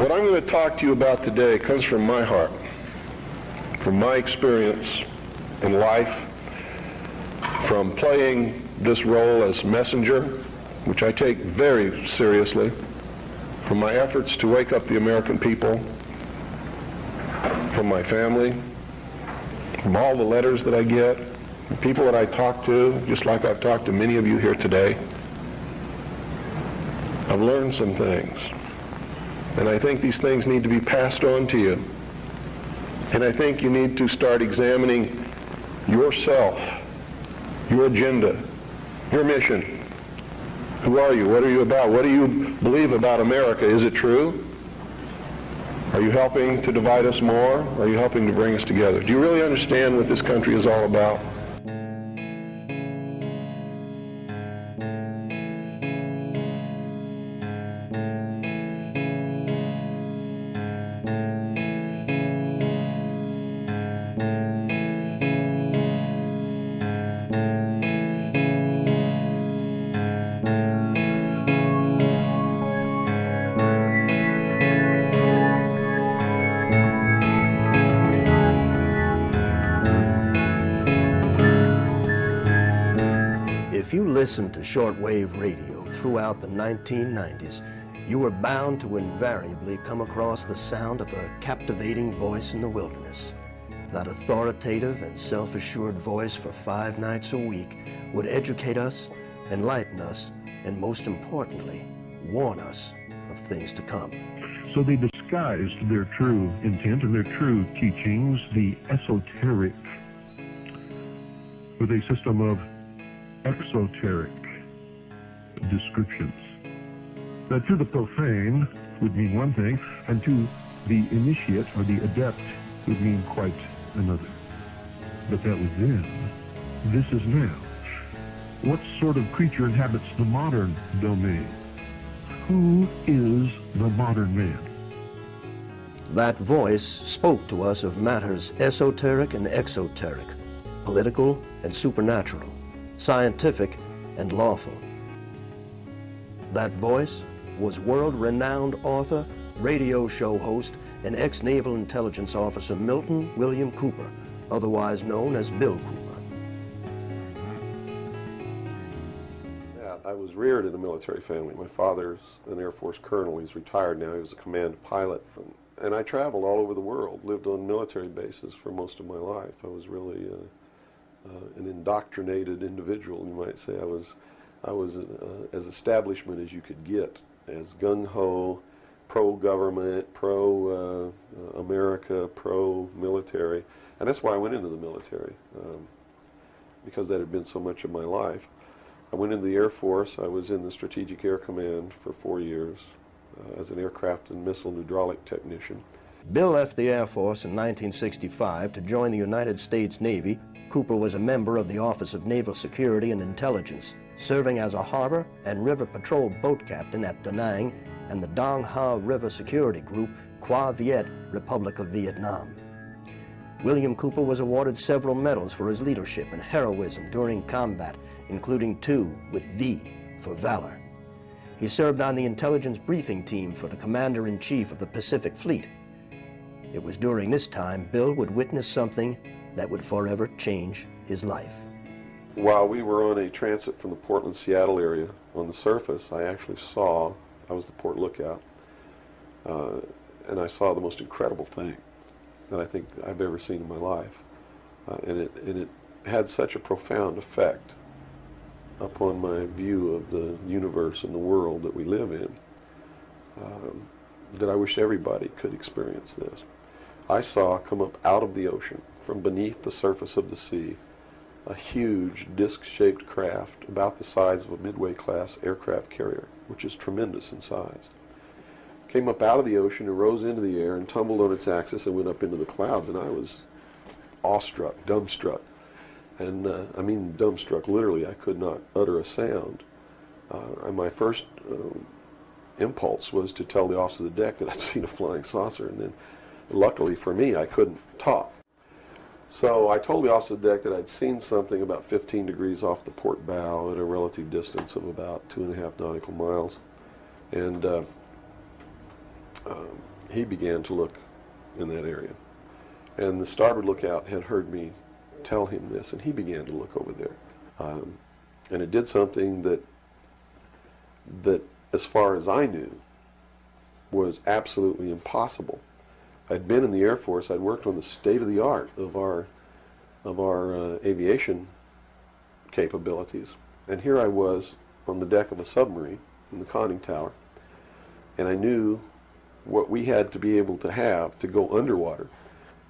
What I'm going to talk to you about today comes from my heart, from my experience in life, from playing this role as messenger, which I take very seriously, from my efforts to wake up the American people, from my family, from all the letters that I get, the people that I talk to, just like I've talked to many of you here today. I've learned some things, and I think these things need to be passed on to you. And I think you need to start examining yourself, your agenda, your mission. Who are you? What are you about? What do you believe about America? Is it true? Are you helping to divide us more? Are you helping to bring us together? Do you really understand what this country is all about? If you listened to shortwave radio throughout the 1990s, you were bound to invariably come across the sound of a captivating voice in the wilderness. That authoritative and self-assured voice for 5 nights a week would educate us, enlighten us, and most importantly, warn us of things to come. So they disguised their true intent and their true teachings, the esoteric, with a system of exoteric descriptions. That to the profane would mean one thing, and to the initiate or the adept would mean quite another. But that was then. This is now. What sort of creature inhabits the modern domain? Who is the modern man? That voice spoke to us of matters esoteric and exoteric, political and supernatural, scientific and lawful. That voice was world-renowned author, radio show host, and ex-Naval Intelligence Officer Milton William Cooper, otherwise known as Bill Cooper. Yeah, I was reared in a military family. My father's an Air Force colonel. He's retired now. He was a command pilot. And I traveled all over the world, lived on military bases for most of my life. I was really an indoctrinated individual, you might say. I was as establishment as you could get, as gung-ho, pro-government, pro-America, pro-military. And that's why I went into the military, because that had been so much of my life. I went into the Air Force. I was in the Strategic Air Command for 4 years as an aircraft and missile hydraulic technician. Bill left the Air Force in 1965 to join the United States Navy. Cooper was a member of the Office of Naval Security and Intelligence, serving as a harbor and river patrol boat captain at Da Nang and the Dong Ha River Security Group, Qua Viet, Republic of Vietnam. William Cooper was awarded several medals for his leadership and heroism during combat, including 2 with V for valor. He served on the intelligence briefing team for the Commander-in-Chief of the Pacific Fleet. It was during this time Bill would witness something that would forever change his life. While we were on a transit from the Portland-Seattle area on the surface, I actually saw, I was the port lookout, and I saw the most incredible thing that I think I've ever seen in my life. And it had such a profound effect upon my view of the universe and the world that we live in, that I wish everybody could experience this. I saw come up out of the ocean, from beneath the surface of the sea, a huge disc-shaped craft about the size of a Midway-class aircraft carrier, which is tremendous in size. Came up out of the ocean and rose into the air and tumbled on its axis and went up into the clouds, and I was awestruck, dumbstruck. And I mean dumbstruck, literally. I could not utter a sound. And my first impulse was to tell the officer of the deck that I'd seen a flying saucer, and then luckily for me I couldn't talk. So I told the officer of the deck that I'd seen something about 15 degrees off the port bow at a relative distance of about 2.5 nautical miles. And he began to look in that area. And the starboard lookout had heard me tell him this, and he began to look over there. And it did something that, as far as I knew, was absolutely impossible. I'd been in the Air Force. I'd worked on the state-of-the-art of our aviation capabilities, and here I was on the deck of a submarine in the conning tower, and I knew what we had to be able to have to go underwater,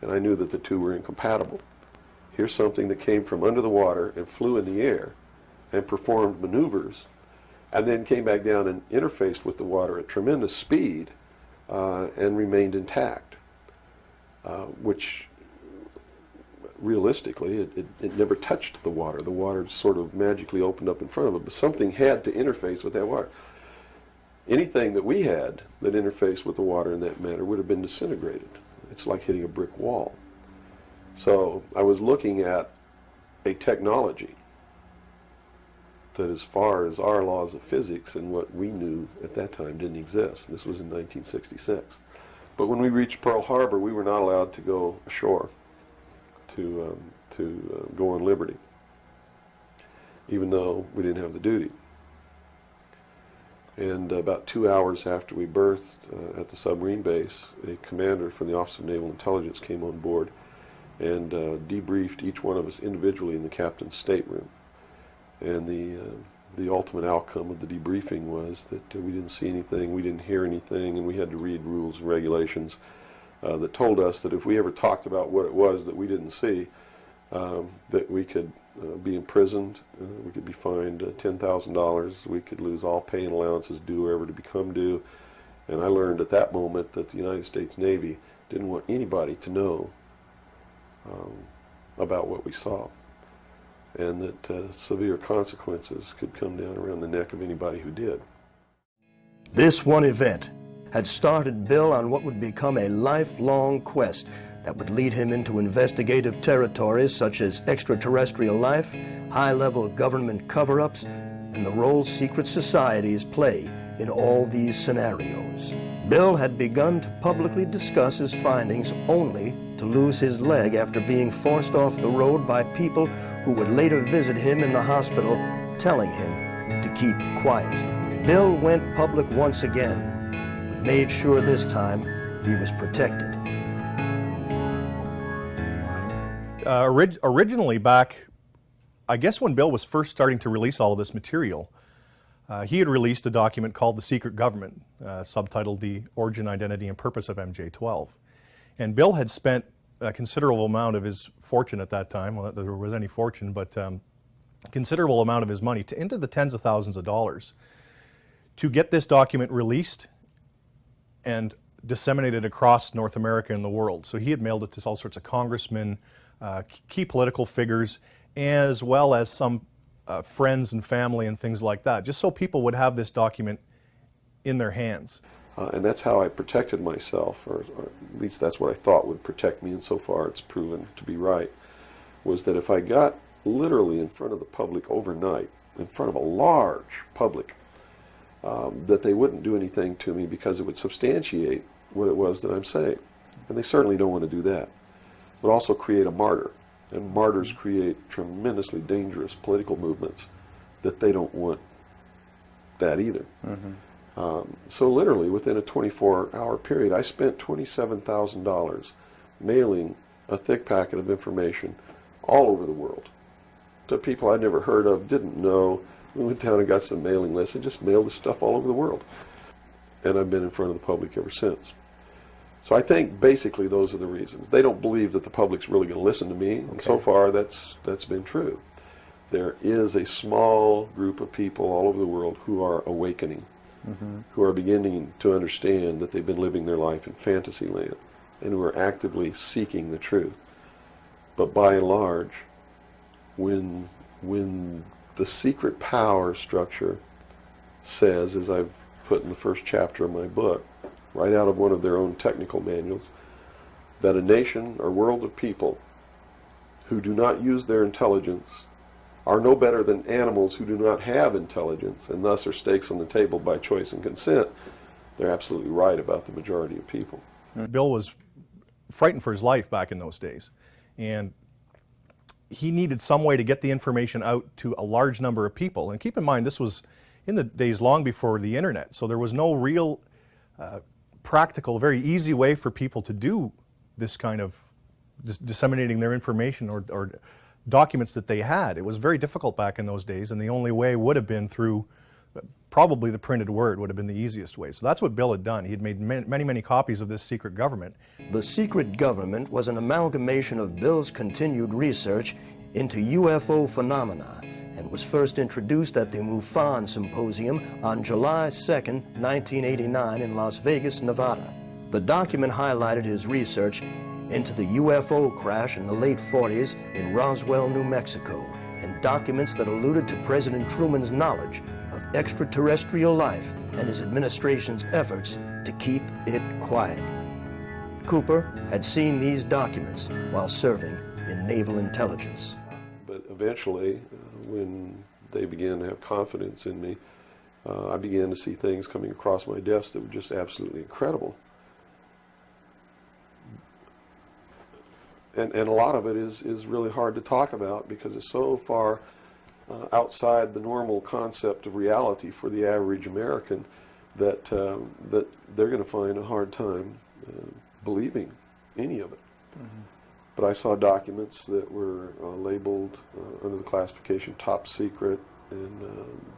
and I knew that the two were incompatible. Here's something that came from under the water and flew in the air and performed maneuvers, and then came back down and interfaced with the water at tremendous speed and remained intact, which realistically it never touched the water. The water sort of magically opened up in front of it, but something had to interface with that water. Anything that we had that interfaced with the water in that manner would have been disintegrated. It's like hitting a brick wall. So I was looking at a technology that, as far as our laws of physics and what we knew at that time, didn't exist. This was in 1966. But when we reached Pearl Harbor, we were not allowed to go ashore to go on liberty, even though we didn't have the duty. And about 2 hours after we berthed at the submarine base, a commander from the Office of Naval Intelligence came on board and debriefed each one of us individually in the captain's stateroom. And the ultimate outcome of the debriefing was that we didn't see anything, we didn't hear anything, and we had to read rules and regulations that told us that if we ever talked about what it was that we didn't see, that we could be imprisoned, we could be fined $10,000, we could lose all pay and allowances due or ever to become due. And I learned at that moment that the United States Navy didn't want anybody to know about what we saw, and that severe consequences could come down around the neck of anybody who did. This one event had started Bill on what would become a lifelong quest that would lead him into investigative territories such as extraterrestrial life, high-level government cover-ups, and the role secret societies play in all these scenarios. Bill had begun to publicly discuss his findings only to lose his leg after being forced off the road by people who would later visit him in the hospital, telling him to keep quiet. Bill went public once again, but made sure this time he was protected. Originally back, I guess when Bill was first starting to release all of this material, he had released a document called The Secret Government, subtitled The Origin, Identity, and Purpose of MJ-12. And Bill had spent a considerable amount of his fortune at that time, well, there was any fortune, but considerable amount of his money, into the tens of thousands of dollars, to get this document released and disseminated across North America and the world. So he had mailed it to all sorts of congressmen, key political figures, as well as some friends and family and things like that, just so people would have this document in their hands. And that's how I protected myself, or at least that's what I thought would protect me, and so far it's proven to be right, was that if I got literally in front of the public overnight, in front of a large public, that they wouldn't do anything to me because it would substantiate what it was that I'm saying. And they certainly don't want to do that. It would also create a martyr. And martyrs create tremendously dangerous political movements that they don't want that either. So literally within a 24-hour period, I spent $27,000 mailing a thick packet of information all over the world to people I'd never heard of, didn't know. We went down and got some mailing lists and just mailed this stuff all over the world. And I've been in front of the public ever since. So I think basically those are the reasons. They don't believe that the public's really going to listen to me, and so far that's been true. There is a small group of people all over the world who are awakening, who are beginning to understand that they've been living their life in fantasy land, and who are actively seeking the truth. But by and large, when the secret power structure says, as I've put in the first chapter of my book, right out of one of their own technical manuals, that a nation or world of people who do not use their intelligence are no better than animals who do not have intelligence, and thus are stakes on the table by choice and consent, they're absolutely right about the majority of people. Bill was frightened for his life back in those days, and he needed some way to get the information out to a large number of people. And keep in mind, this was in the days long before the internet, so there was no real practical, very easy way for people to do this kind of disseminating their information or documents that they had. It was very difficult back in those days, and the only way would have been through probably the printed word would have been the easiest way. So that's what Bill had done. He had made many copies of this secret government. The secret government was an amalgamation of Bill's continued research into UFO phenomena and was first introduced at the MUFON Symposium on July 2nd, 1989 in Las Vegas, Nevada. The document highlighted his research into the UFO crash in the late 40s in Roswell, New Mexico, and documents that alluded to President Truman's knowledge of extraterrestrial life and his administration's efforts to keep it quiet. Cooper had seen these documents while serving in naval intelligence. But eventually, when they began to have confidence in me, I began to see things coming across my desk that were just absolutely incredible. And a lot of it is really hard to talk about because it's so far outside the normal concept of reality for the average American that that they're going to find a hard time believing any of it. Mm-hmm. But I saw documents that were labeled under the classification top secret, and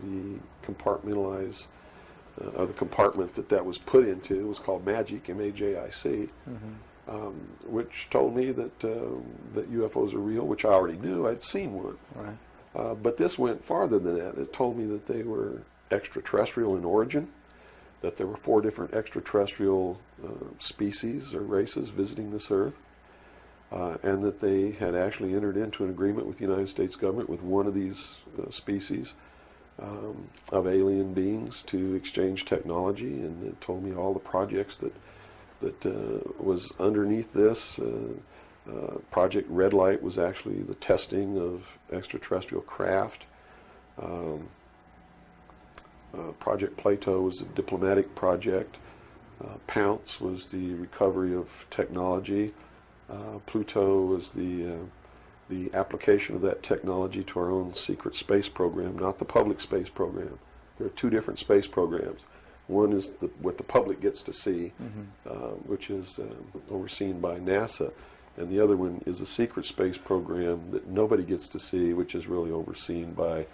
the compartmentalized, or the compartment that was put into was called MAGIC, M-A-J-I-C. Mm-hmm. Which told me that that UFOs are real, which I already knew. I'd seen one. Right. But this went farther than that. It told me that they were extraterrestrial in origin, that there were 4 different extraterrestrial species or races visiting this Earth, and that they had actually entered into an agreement with the United States government with one of these species of alien beings to exchange technology, and it told me all the projects that was underneath this. Project Red Light was actually the testing of extraterrestrial craft. Project Plato was a diplomatic project. Pounce was the recovery of technology. Pluto was the application of that technology to our own secret space program, not the public space program. There are 2 different space programs. One is what the public gets to see, mm-hmm. Which is overseen by NASA, and the other one is a secret space program that nobody gets to see, which is really overseen by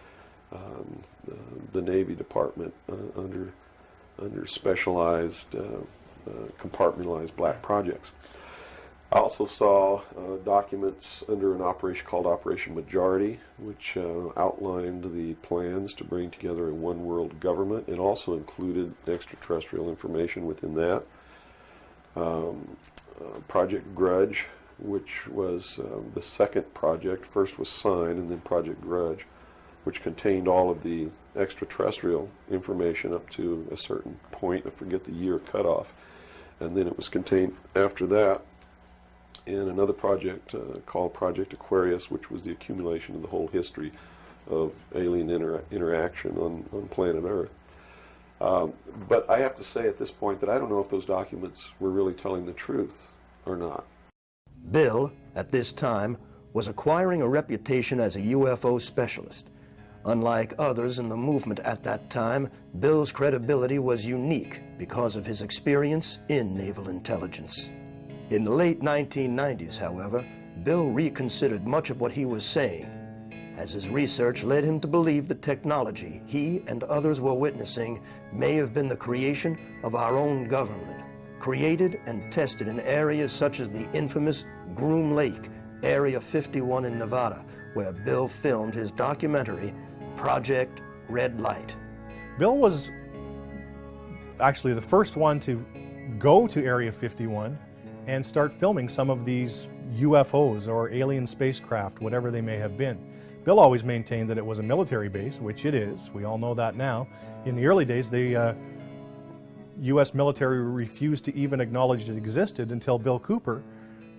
the Navy Department under specialized, compartmentalized black projects. I also saw documents under an operation called Operation Majority, which outlined the plans to bring together a one-world government. It also included extraterrestrial information within that. Project Grudge, which was the second project. First was Sign, and then Project Grudge, which contained all of the extraterrestrial information up to a certain point. I forget the year cutoff. And then it was contained after that in another project called Project Aquarius, which was the accumulation of the whole history of alien interaction on planet Earth. But I have to say at this point that I don't know if those documents were really telling the truth or not. Bill, at this time, was acquiring a reputation as a UFO specialist. Unlike others in the movement at that time, Bill's credibility was unique because of his experience in naval intelligence. In the late 1990s, however, Bill reconsidered much of what he was saying, as his research led him to believe the technology he and others were witnessing may have been the creation of our own government, created and tested in areas such as the infamous Groom Lake, Area 51 in Nevada, where Bill filmed his documentary, Project Red Light. Bill was actually the first one to go to Area 51 and start filming some of these UFOs or alien spacecraft, whatever they may have been. Bill always maintained that it was a military base, which it is. We all know that now. In the early days, the U.S. military refused to even acknowledge it existed until Bill Cooper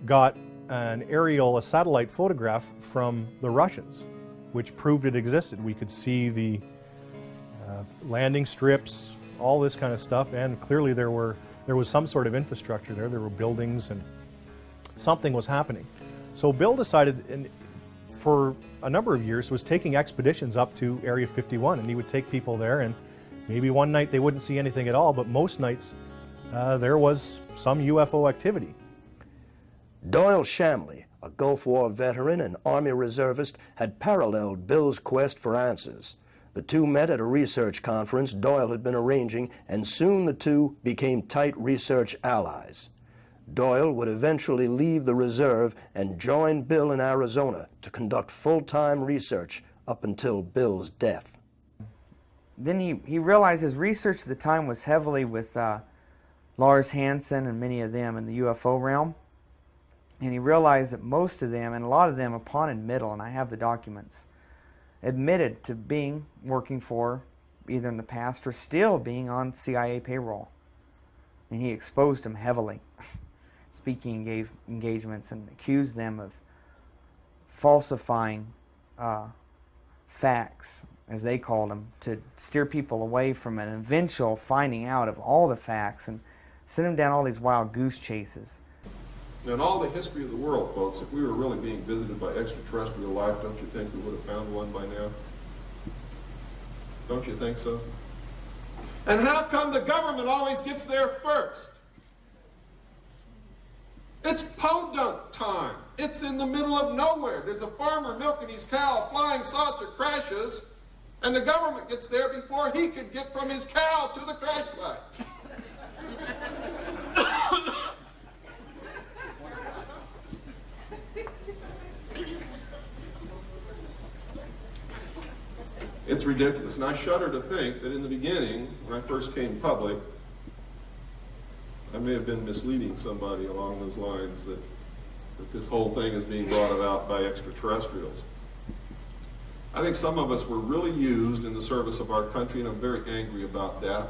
got a satellite photograph from the Russians, which proved it existed. We could see the landing strips, all this kind of stuff, and clearly there were there was some sort of infrastructure there. There were buildings and something was happening. So Bill decided, and for a number of years, was taking expeditions up to Area 51, and he would take people there, and maybe one night they wouldn't see anything at all, but most nights there was some UFO activity. Doyle Shamley, a Gulf War veteran and Army reservist, had paralleled Bill's quest for answers. The two met at a research conference Doyle had been arranging, and soon the two became tight research allies. Doyle would eventually leave the reserve and join Bill in Arizona to conduct full-time research up until Bill's death. Then he realized his research at the time was heavily with Lars Hansen and many of them in the UFO realm. And he realized that most of them, and a lot of them upon admittal, and I have the documents, admitted to working for, either in the past or still being on CIA payroll. And he exposed them heavily, speaking engagements, and accused them of falsifying facts, as they called them, to steer people away from an eventual finding out of all the facts and send them down all these wild goose chases. In all the history of the world, folks, if we were really being visited by extraterrestrial life, don't you think we would have found one by now? Don't you think so? And how come the government always gets there first? It's podunk time. It's in the middle of nowhere. There's a farmer milking his cow, a flying saucer crashes, and the government gets there before he could get from his cow to the crash site. It's ridiculous, and I shudder to think that in the beginning, when I first came public, I may have been misleading somebody along those lines that this whole thing is being brought about by extraterrestrials. I think some of us were really used in the service of our country, and I'm very angry about that.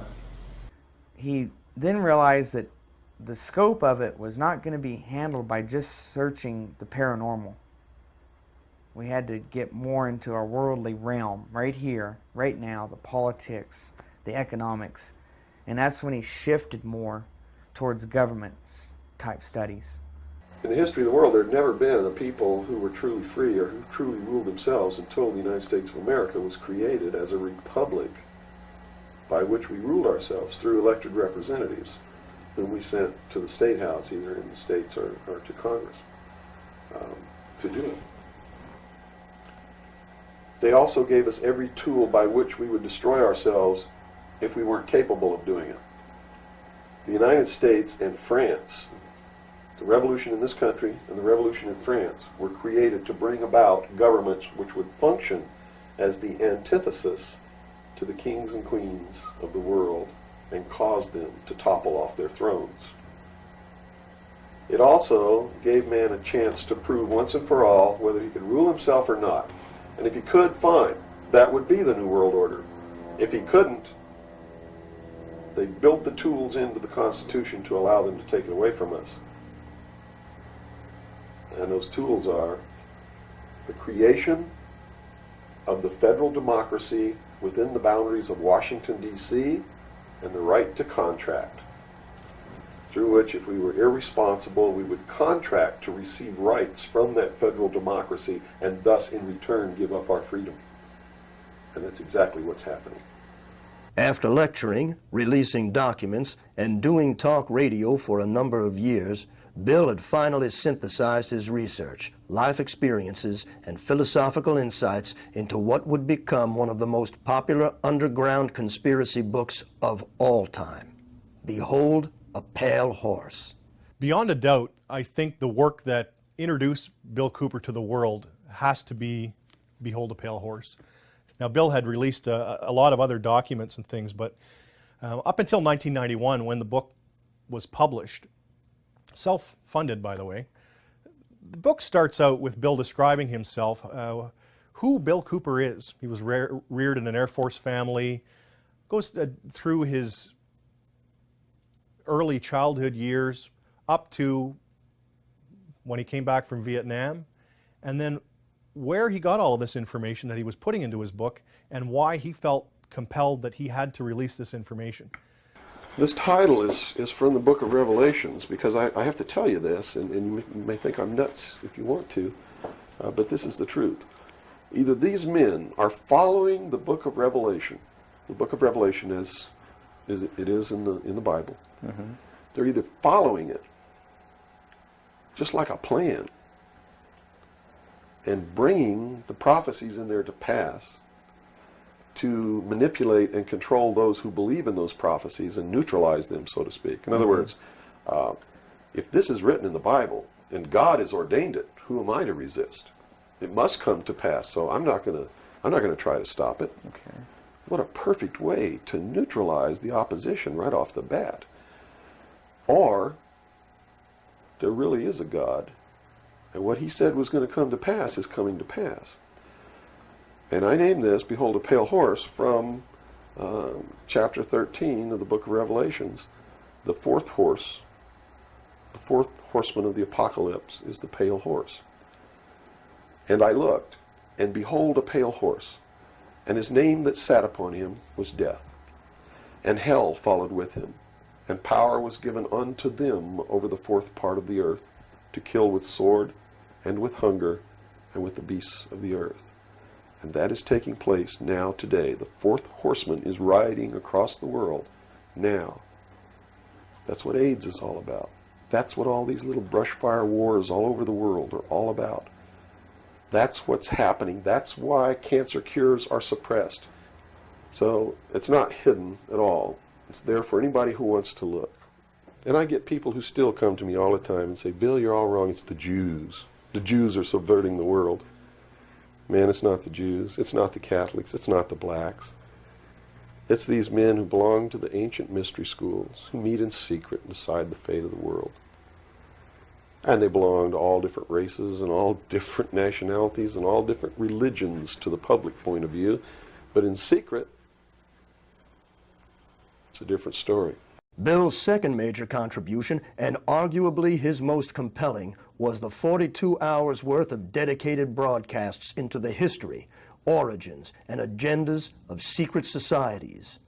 He then realized that the scope of it was not going to be handled by just searching the paranormal. We had to get more into our worldly realm, right here, right now, the politics, the economics. And that's when he shifted more towards government-type studies. In the history of the world, there had never been a people who were truly free or who truly ruled themselves until the United States of America was created as a republic by which we ruled ourselves through elected representatives whom we sent to the State House, either in the States or to Congress, to do it. They also gave us every tool by which we would destroy ourselves if we weren't capable of doing it. The United States and France, the revolution in this country and the revolution in France, were created to bring about governments which would function as the antithesis to the kings and queens of the world and cause them to topple off their thrones. It also gave man a chance to prove once and for all whether he could rule himself or not. And if he could, fine. That would be the New World Order. If he couldn't, they built the tools into the Constitution to allow them to take it away from us. And those tools are the creation of the federal democracy within the boundaries of Washington, D.C., and the right to contract, through which, if we were irresponsible, we would contract to receive rights from that federal democracy and thus, in return, give up our freedom. And that's exactly what's happening. After lecturing, releasing documents, and doing talk radio for a number of years, Bill had finally synthesized his research, life experiences, and philosophical insights into what would become one of the most popular underground conspiracy books of all time. Behold a Pale Horse. Beyond a doubt, I think the work that introduced Bill Cooper to the world has to be Behold a Pale Horse. Now, Bill had released a lot of other documents and things, but up until 1991, when the book was published, self-funded, by the way, the book starts out with Bill describing himself, who Bill Cooper is. He was reared in an Air Force family, goes through his early childhood years up to when he came back from Vietnam, and then where he got all of this information that he was putting into his book and why he felt compelled that he had to release this information. This title is from the book of Revelations, because I have to tell you this, and you may think I'm nuts if you want to, but this is the truth. Either these men are following the book of Revelation. The book of Revelation is it is in the Bible. Mm-hmm. They're either following it, just like a plan, and bringing the prophecies in there to pass, to manipulate and control those who believe in those prophecies and neutralize them, so to speak. In other words, if this is written in the Bible and God has ordained it, who am I to resist? It must come to pass, so I'm not going to try to stop it. Okay. What a perfect way to neutralize the opposition right off the bat. Or there really is a God, and what he said was going to come to pass is coming to pass. And I named this, Behold a Pale Horse, from chapter 13 of the book of Revelations. The fourth horse, the fourth horseman of the apocalypse is the pale horse. And I looked, and behold a pale horse, and his name that sat upon him was Death. And hell followed with him, and power was given unto them over the fourth part of the earth, to kill with sword, and with hunger, and with the beasts of the earth. And that is taking place now today. The fourth horseman is riding across the world now. That's what AIDS is all about. That's what all these little brush fire wars all over the world are all about. That's what's happening. That's why cancer cures are suppressed. So it's not hidden at all. It's there for anybody who wants to look. And I get people who still come to me all the time and say, Bill, you're all wrong. It's the Jews. The Jews are subverting the world. Man, it's not the Jews. It's not the Catholics. It's not the blacks. It's these men who belong to the ancient mystery schools, who meet in secret and decide the fate of the world. And they belong to all different races and all different nationalities and all different religions to the public point of view. But in secret, it's a different story. Bill's second major contribution, and arguably his most compelling, was the 42 hours worth of dedicated broadcasts into the history, origins, and agendas of secret societies.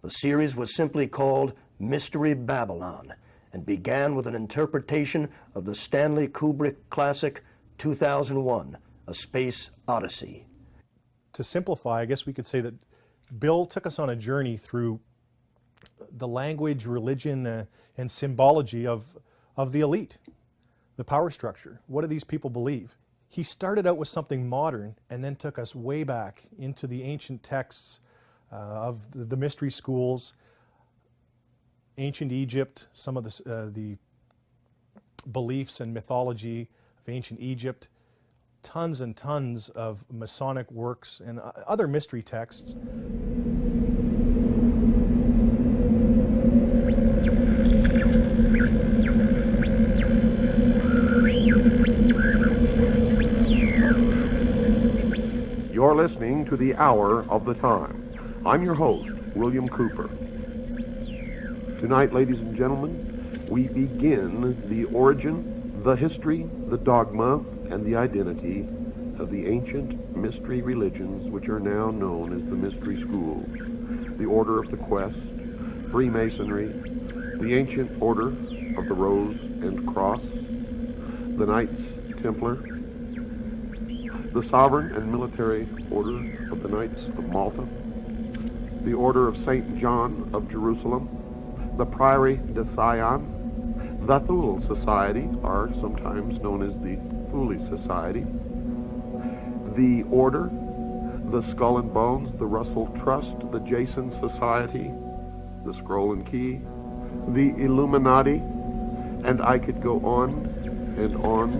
The series was simply called Mystery Babylon, and began with an interpretation of the Stanley Kubrick classic 2001, A Space Odyssey. To simplify, I guess we could say that Bill took us on a journey through the language, religion, and symbology of the elite, the power structure. What do these people believe? He started out with something modern and then took us way back into the ancient texts of the mystery schools, ancient Egypt, some of the beliefs and mythology of ancient Egypt, tons and tons of Masonic works and other mystery texts. You're listening to The Hour of the Time. I'm your host, William Cooper. Tonight, ladies and gentlemen, we begin the origin, the history, the dogma, and the identity of the ancient mystery religions which are now known as the mystery schools. The Order of the Quest, Freemasonry, the Ancient Order of the Rose and Cross, the Knights Templar, the Sovereign and Military Order of the Knights of Malta, the Order of St. John of Jerusalem, the Priory de Sion, the Thule Society, are sometimes known as the Thule Society, the Order, the Skull and Bones, the Russell Trust, the Jason Society, the Scroll and Key, the Illuminati, and I could go on and on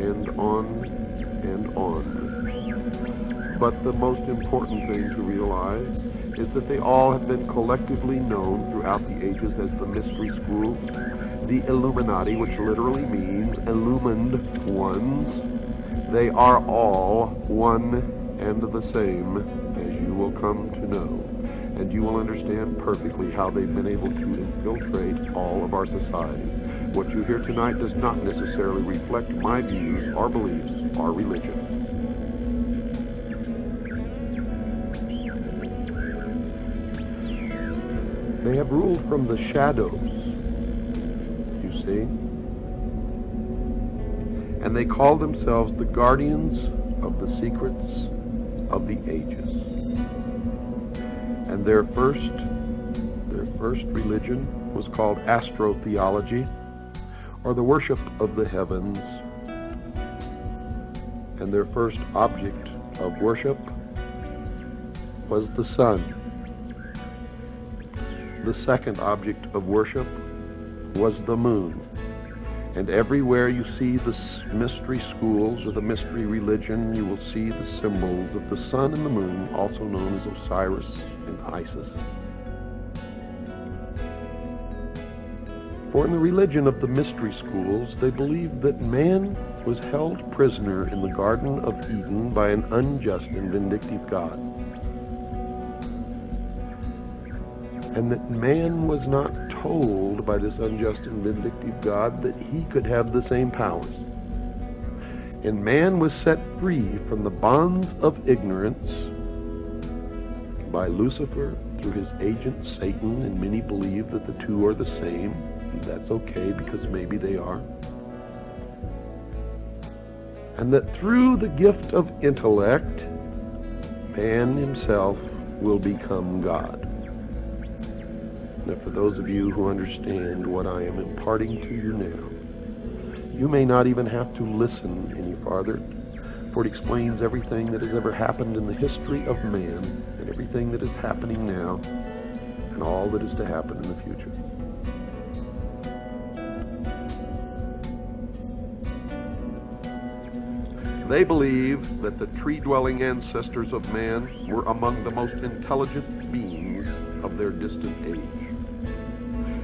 and on and on. But the most important thing to realize is that they all have been collectively known throughout the ages as the mystery schools, the Illuminati, which literally means illumined ones. They are all one and the same, as you will come to know. And you will understand perfectly how they've been able to infiltrate all of our society. What you hear tonight does not necessarily reflect my views or beliefs or religion. They have ruled from the shadows, you see. And they call themselves the guardians of the secrets of the ages. And their first religion was called astrotheology, or the worship of the heavens. And their first object of worship was the sun. The second object of worship was the moon. And everywhere you see the mystery schools or the mystery religion, you will see the symbols of the sun and the moon, also known as Osiris and Isis. For in the religion of the mystery schools, they believed that man was held prisoner in the Garden of Eden by an unjust and vindictive God. And that man was not told by this unjust and vindictive God that he could have the same powers. And man was set free from the bonds of ignorance by Lucifer through his agent Satan, and many believe that the two are the same. And that's okay, because maybe they are. And that through the gift of intellect, man himself will become God. Now, for those of you who understand what I am imparting to you now, you may not even have to listen any farther, for it explains everything that has ever happened in the history of man, and everything that is happening now, and all that is to happen in the future. They believe that the tree-dwelling ancestors of man were among the most intelligent beings of their distant age.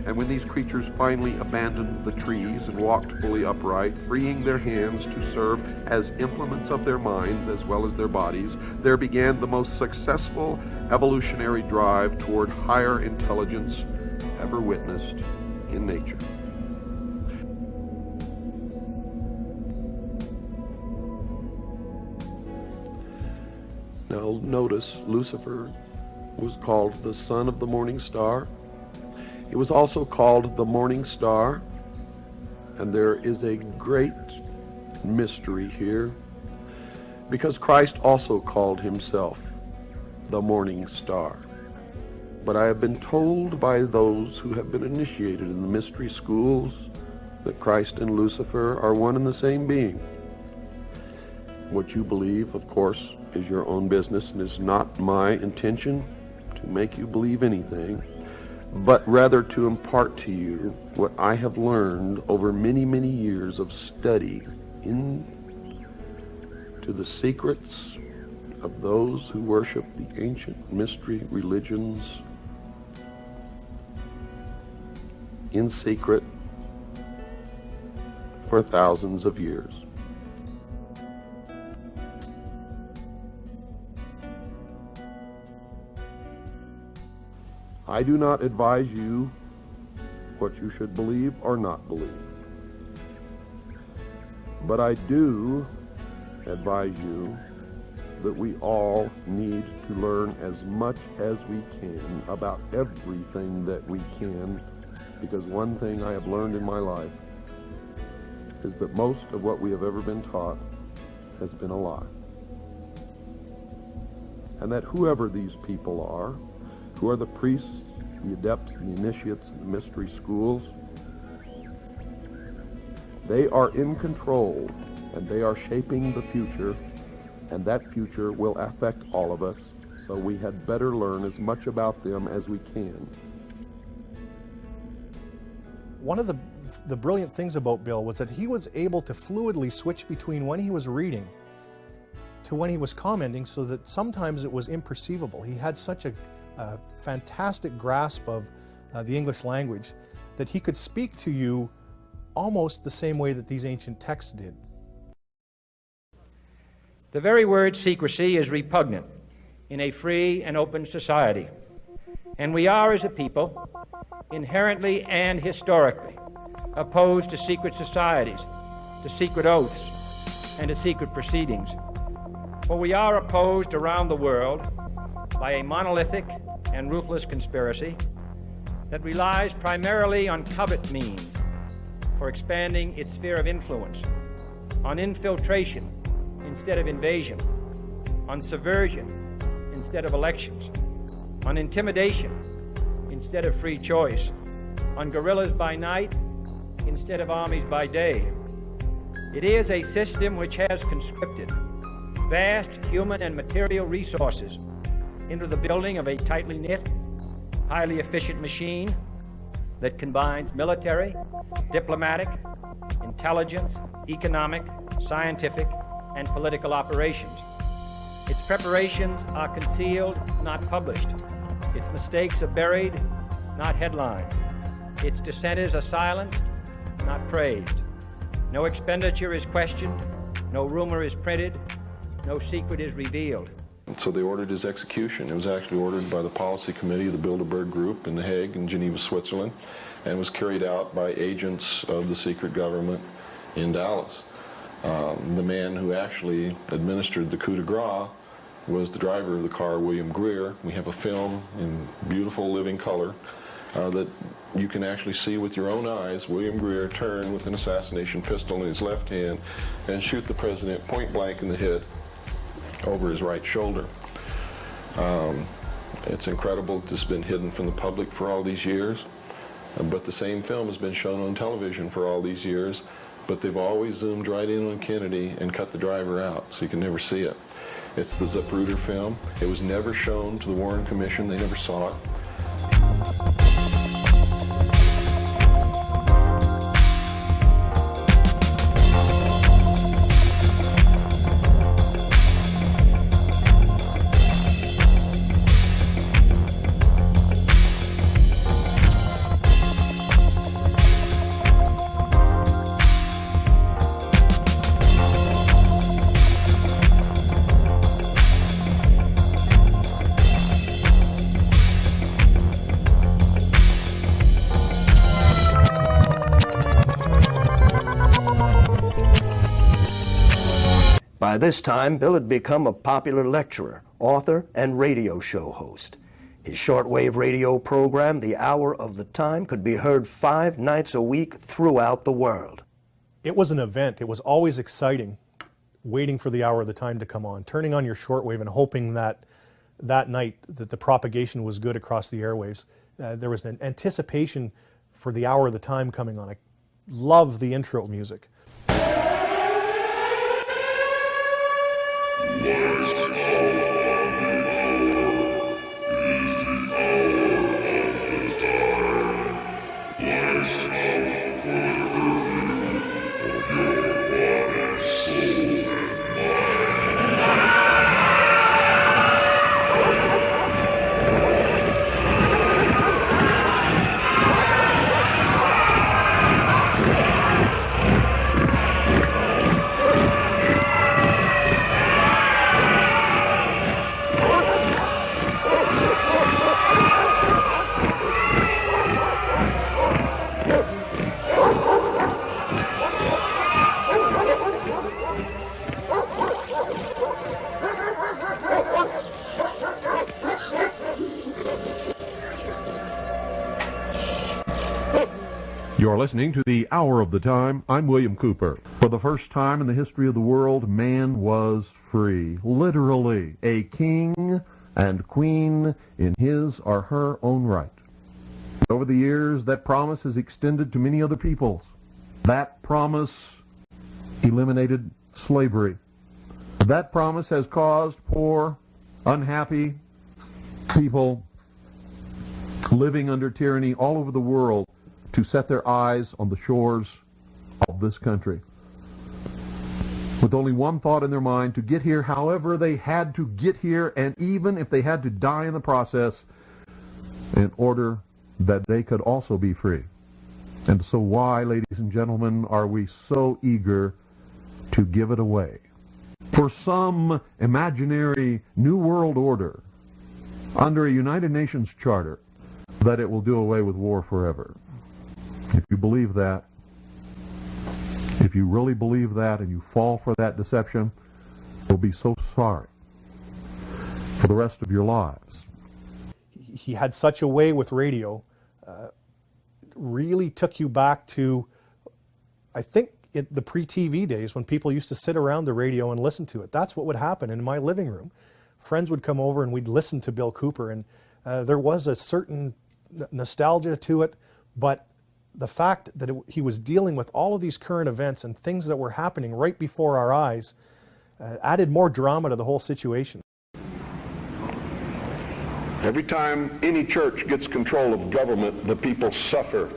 And when these creatures finally abandoned the trees and walked fully upright, freeing their hands to serve as implements of their minds as well as their bodies, there began the most successful evolutionary drive toward higher intelligence ever witnessed in nature. Now notice, Lucifer was called the son of the morning star. It was also called the morning star, and there is a great mystery here, because Christ also called himself the morning star. But I have been told by those who have been initiated in the mystery schools that Christ and Lucifer are one and the same being. What you believe, of course, is your own business, and is not my intention to make you believe anything, but rather to impart to you what I have learned over many, many years of study into the secrets of those who worship the ancient mystery religions in secret for thousands of years. I do not advise you what you should believe or not believe. But I do advise you that we all need to learn as much as we can about everything that we can, because one thing I have learned in my life is that most of what we have ever been taught has been a lie. And that whoever these people are, who are the priests, the adepts, and the initiates in the mystery schools, they are in control, and they are shaping the future, and that future will affect all of us, so we had better learn as much about them as we can. One of the brilliant things about Bill was that he was able to fluidly switch between when he was reading to when he was commenting, so that sometimes it was imperceivable. He had such a fantastic grasp of the English language that he could speak to you almost the same way that these ancient texts did. The very word secrecy is repugnant in a free and open society, and we are, as a people, inherently and historically opposed to secret societies, to secret oaths, and to secret proceedings. For we are opposed around the world by a monolithic and ruthless conspiracy that relies primarily on covert means for expanding its sphere of influence, on infiltration instead of invasion, on subversion instead of elections, on intimidation instead of free choice, on guerrillas by night instead of armies by day. It is a system which has conscripted vast human and material resources into the building of a tightly knit, highly efficient machine that combines military, diplomatic, intelligence, economic, scientific, and political operations. Its preparations are concealed, not published. Its mistakes are buried, not headlined. Its dissenters are silenced, not praised. No expenditure is questioned, no rumor is printed, no secret is revealed. So they ordered his execution. It was actually ordered by the policy committee of the Bilderberg Group in The Hague in Geneva, Switzerland, and was carried out by agents of the secret government in Dallas. The man who actually administered the coup de grace was the driver of the car, William Greer. We have a film in beautiful living color that you can actually see with your own eyes William Greer turn with an assassination pistol in his left hand and shoot the president point blank in the head over his right shoulder. It's incredible this has been hidden from the public for all these years, but the same film has been shown on television for all these years, but they've always zoomed right in on Kennedy and cut the driver out, so you can never see it. It's the Zapruder film. It was never shown to the Warren Commission. They never saw it. By this time, Bill had become a popular lecturer, author, and radio show host. His shortwave radio program, The Hour of the Time, could be heard 5 nights a week throughout the world. It was an event. It was always exciting, waiting for the hour of the time to come on, turning on your shortwave and hoping that that night that the propagation was good across the airwaves. There was an anticipation for the hour of the time coming on. I love the intro music. You're listening to The Hour of the Time. I'm William Cooper. For the first time in the history of the world, man was free. Literally, a king and queen in his or her own right. Over the years, that promise has extended to many other peoples. That promise eliminated slavery. That promise has caused poor, unhappy people living under tyranny all over the world to set their eyes on the shores of this country, with only one thought in their mind: to get here however they had to get here, and even if they had to die in the process, in order that they could also be free. And so why, ladies and gentlemen, are we so eager to give it away? For some imaginary new world order under a United Nations charter that it will do away with war forever. If you believe that, if you really believe that and you fall for that deception, you'll be so sorry for the rest of your lives. He had such a way with radio really took you back to, I think, the pre-TV days when people used to sit around the radio and listen to it. That's what would happen in my living room. Friends would come over and we'd listen to Bill Cooper, and there was a certain nostalgia to it, but the fact that he was dealing with all of these current events and things that were happening right before our eyes added more drama to the whole situation. Every time any church gets control of government, the people suffer.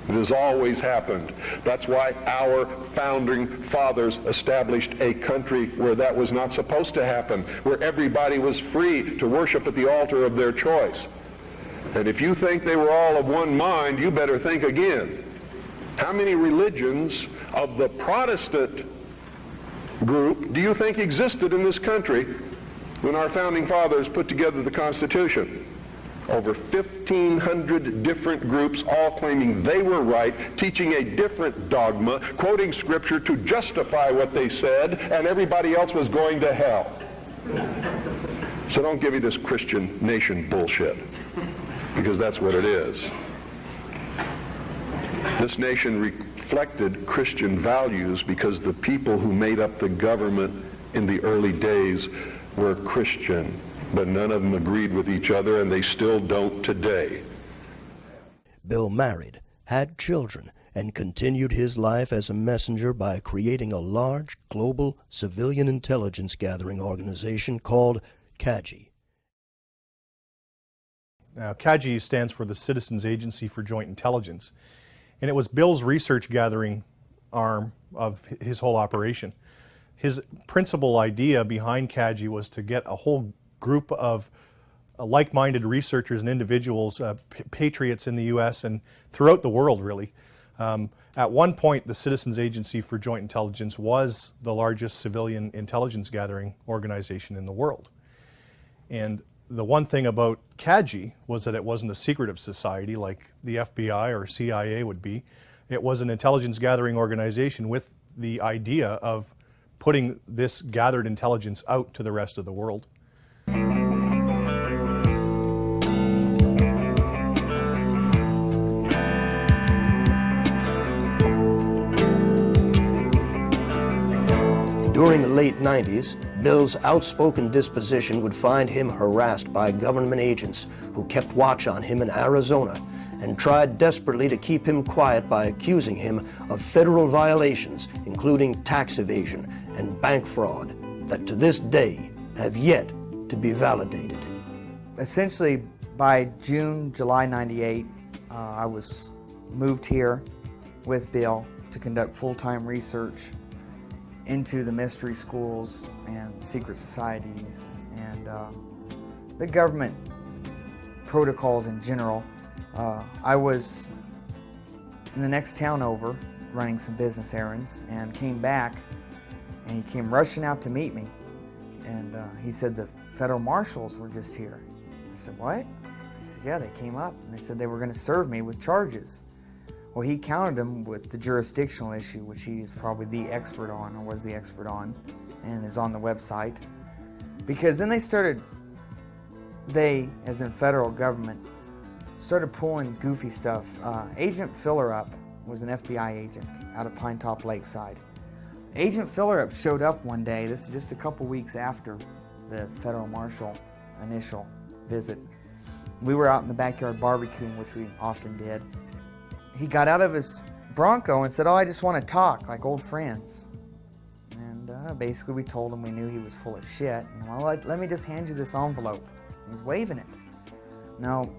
It has always happened. That's why our founding fathers established a country where that was not supposed to happen, where everybody was free to worship at the altar of their choice. And if you think they were all of one mind, you better think again. How many religions of the Protestant group do you think existed in this country when our founding fathers put together the Constitution? Over 1,500 different groups, all claiming they were right, teaching a different dogma, quoting scripture to justify what they said, and everybody else was going to hell. So don't give me this Christian nation bullshit, because that's what it is. This nation reflected Christian values because the people who made up the government in the early days were Christian. But none of them agreed with each other, and they still don't today. Bill married, had children, and continued his life as a messenger by creating a large global civilian intelligence gathering organization called CAGI. Now, CAGI stands for the Citizens Agency for Joint Intelligence, and it was Bill's research gathering arm of his whole operation. His principal idea behind CAGI was to get a whole group of like-minded researchers and individuals, patriots in the U.S. and throughout the world, really. At one point, the Citizens Agency for Joint Intelligence was the largest civilian intelligence gathering organization in the world. And the one thing about CAGI was that it wasn't a secretive society like the FBI or CIA would be. It was an intelligence gathering organization with the idea of putting this gathered intelligence out to the rest of the world. During the late 90s, Bill's outspoken disposition would find him harassed by government agents who kept watch on him in Arizona and tried desperately to keep him quiet by accusing him of federal violations, including tax evasion and bank fraud, that to this day have yet to be validated. Essentially, by July 98, I was moved here with Bill to conduct full-time research into the mystery schools and secret societies and the government protocols in general. I was in the next town over running some business errands and came back, and he came rushing out to meet me, and he said the federal marshals were just here. I said, what? He said, yeah, they came up and they said they were going to serve me with charges. Well, he countered them with the jurisdictional issue, which he is probably the expert on, or was the expert on, and is on the website. Because then they, as in federal government, started pulling goofy stuff. Agent Fillerup was an FBI agent out of Pine Top Lakeside. Agent Fillerup showed up one day, this is just a couple weeks after the federal marshal initial visit. We were out in the backyard barbecuing, which we often did. He got out of his Bronco and said, oh, I just want to talk like old friends. And basically we told him we knew he was full of shit. And, well, let me just hand you this envelope. And he's waving it. No.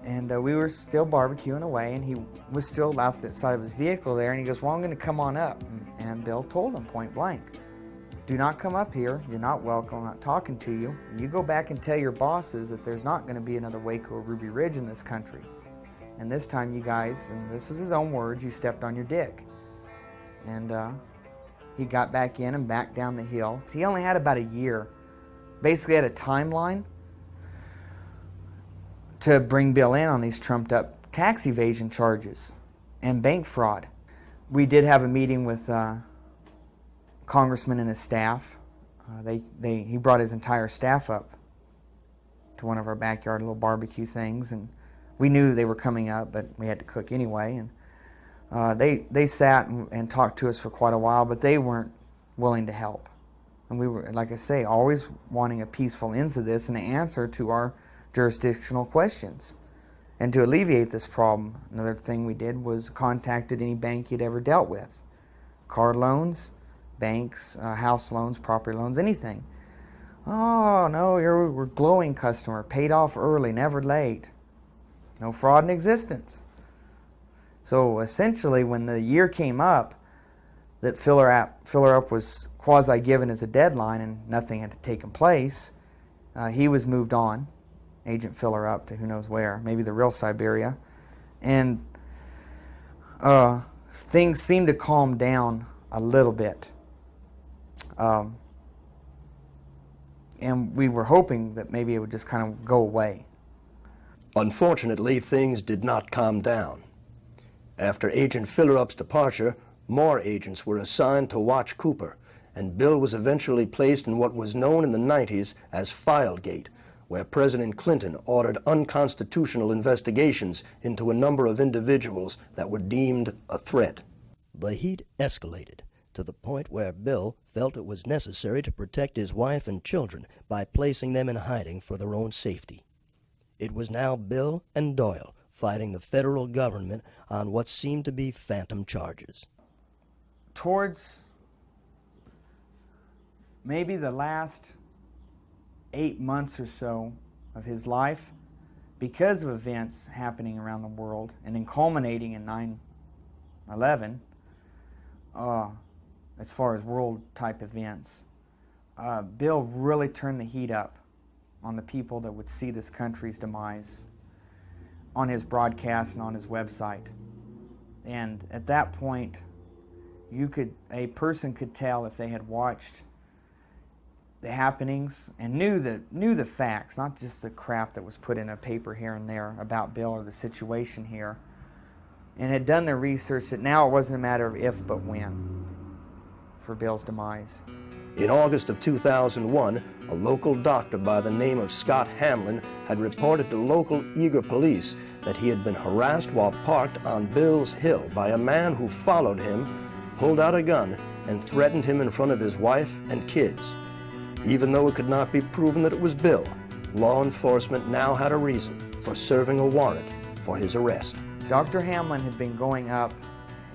And we were still barbecuing away, and he was still out the side of his vehicle there, and he goes, well, I'm going to come on up. And Bill told him point blank, do not come up here. You're not welcome. I'm not talking to you. You go back and tell your bosses that there's not going to be another Waco or Ruby Ridge in this country. And this time you guys, and this was his own words, you stepped on your dick. And he got back in and back down the hill. He only had about a year. Basically had a timeline to bring Bill in on these trumped up tax evasion charges and bank fraud. We did have a meeting with Congressman and his staff. He brought his entire staff up to one of our backyard little barbecue things, and we knew they were coming up, but we had to cook anyway. And they sat and talked to us for quite a while, but they weren't willing to help. And we were, like I say, always wanting a peaceful end to this and an answer to our jurisdictional questions. And to alleviate this problem, another thing we did was contacted any bank you'd ever dealt with. Car loans, banks, house loans, property loans, anything. Oh, no, we're a glowing customer, paid off early, never late. No fraud in existence. So essentially, when the year came up that Filler Up was quasi-given as a deadline and nothing had taken place, he was moved on, Agent Filler Up, to who knows where, maybe the real Siberia. And things seemed to calm down a little bit. And we were hoping that maybe it would just kind of go away. Unfortunately, things did not calm down. After Agent Filler Up's departure, more agents were assigned to watch Cooper, and Bill was eventually placed in what was known in the 90s as Filegate, where President Clinton ordered unconstitutional investigations into a number of individuals that were deemed a threat. The heat escalated to the point where Bill felt it was necessary to protect his wife and children by placing them in hiding for their own safety. It was now Bill and Doyle fighting the federal government on what seemed to be phantom charges. Towards maybe the last 8 months or so of his life, because of events happening around the world and then culminating in 9/11, as far as world-type events, Bill really turned the heat up on the people that would see this country's demise on his broadcast and on his website. And at that point, a person could tell if they had watched the happenings and knew the facts, not just the crap that was put in a paper here and there about Bill or the situation here, and had done their research, that now it wasn't a matter of if but when for Bill's demise. In August of 2001, a local doctor by the name of Scott Hamlin had reported to local Eager police that he had been harassed while parked on Bill's Hill by a man who followed him, pulled out a gun, and threatened him in front of his wife and kids. Even though it could not be proven that it was Bill, law enforcement now had a reason for serving a warrant for his arrest. Dr. Hamlin had been going up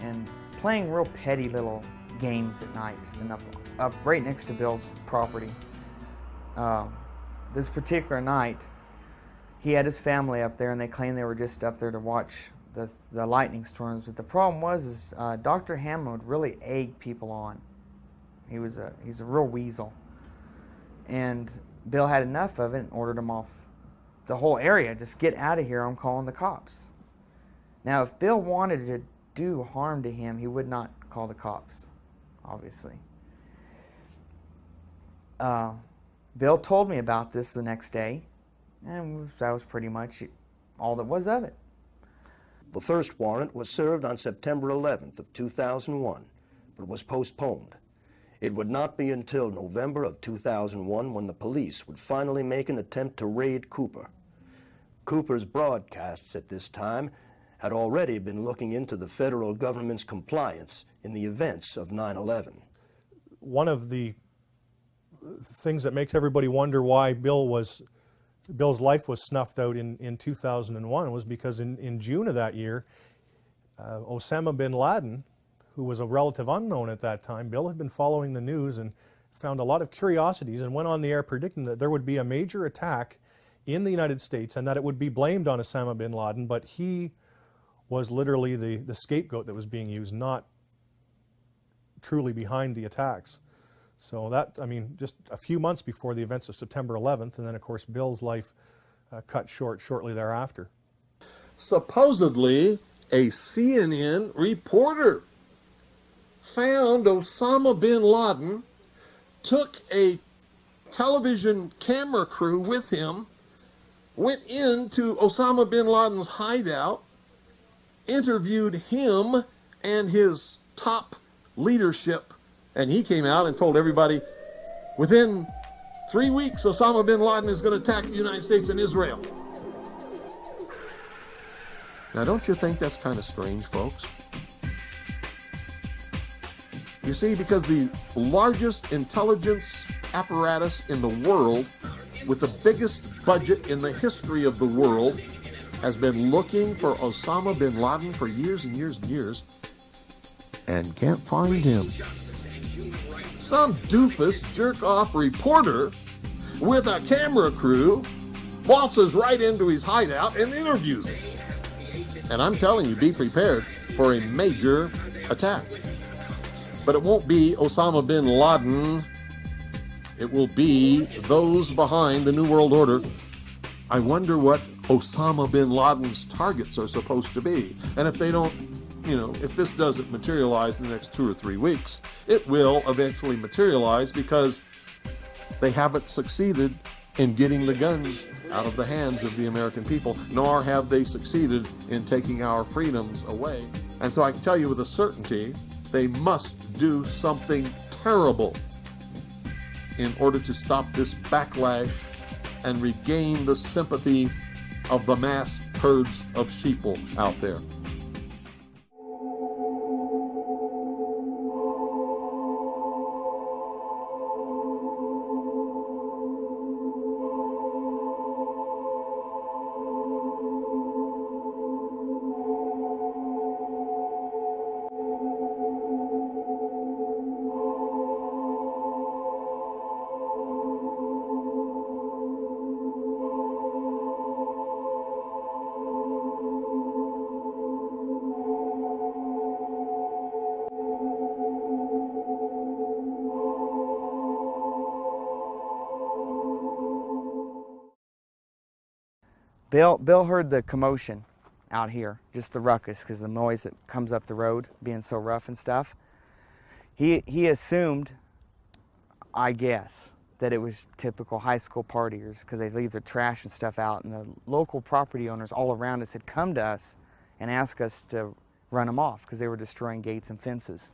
and playing real petty little games at night and up right next to Bill's property. This particular night, he had his family up there, and they claimed they were just up there to watch the lightning storms. But the problem was Dr. Hamlin would really egg people on. He's a real weasel. And Bill had enough of it and ordered him off the whole area. Just get out of here, I'm calling the cops. Now, if Bill wanted to do harm to him, he would not call the cops, obviously. Bill told me about this the next day, and that was pretty much all that was of it. The first warrant was served on September 11th of 2001, but was postponed. It would not be until November of 2001 when the police would finally make an attempt to raid Cooper. Cooper's broadcasts at this time had already been looking into the federal government's compliance in the events of 9/11. One of the things that makes everybody wonder why Bill's life was snuffed out in 2001 was because in June of that year, Osama bin Laden, who was a relative unknown at that time, Bill had been following the news and found a lot of curiosities and went on the air predicting that there would be a major attack in the United States and that it would be blamed on Osama bin Laden, but he was literally the scapegoat that was being used, not truly behind the attacks. So that, I mean, just a few months before the events of September 11th, and then of course Bill's life cut short shortly thereafter. Supposedly, a CNN reporter found Osama bin Laden, took a television camera crew with him, went into Osama bin Laden's hideout, interviewed him and his top leadership, and he came out and told everybody, within 3 weeks, Osama bin Laden is going to attack the United States and Israel. Now, don't you think that's kind of strange, folks? You see, because the largest intelligence apparatus in the world, with the biggest budget in the history of the world, has been looking for Osama bin Laden for years and years and years, and can't find him. Some doofus jerk-off reporter with a camera crew waltzes right into his hideout and interviews him. And I'm telling you, be prepared for a major attack. But it won't be Osama bin Laden. It will be those behind the New World Order. I wonder what Osama bin Laden's targets are supposed to be. And if they don't, if this doesn't materialize in the next 2 or 3 weeks, it will eventually materialize because they haven't succeeded in getting the guns out of the hands of the American people, nor have they succeeded in taking our freedoms away. And so I can tell you with a certainty, they must do something terrible in order to stop this backlash and regain the sympathy of the mass herds of sheeple out there. Bill heard the commotion out here, just the ruckus, because the noise that comes up the road being so rough and stuff. He assumed, I guess, that it was typical high school partiers because they leave their trash and stuff out, and the local property owners all around us had come to us and asked us to run them off because they were destroying gates and fences.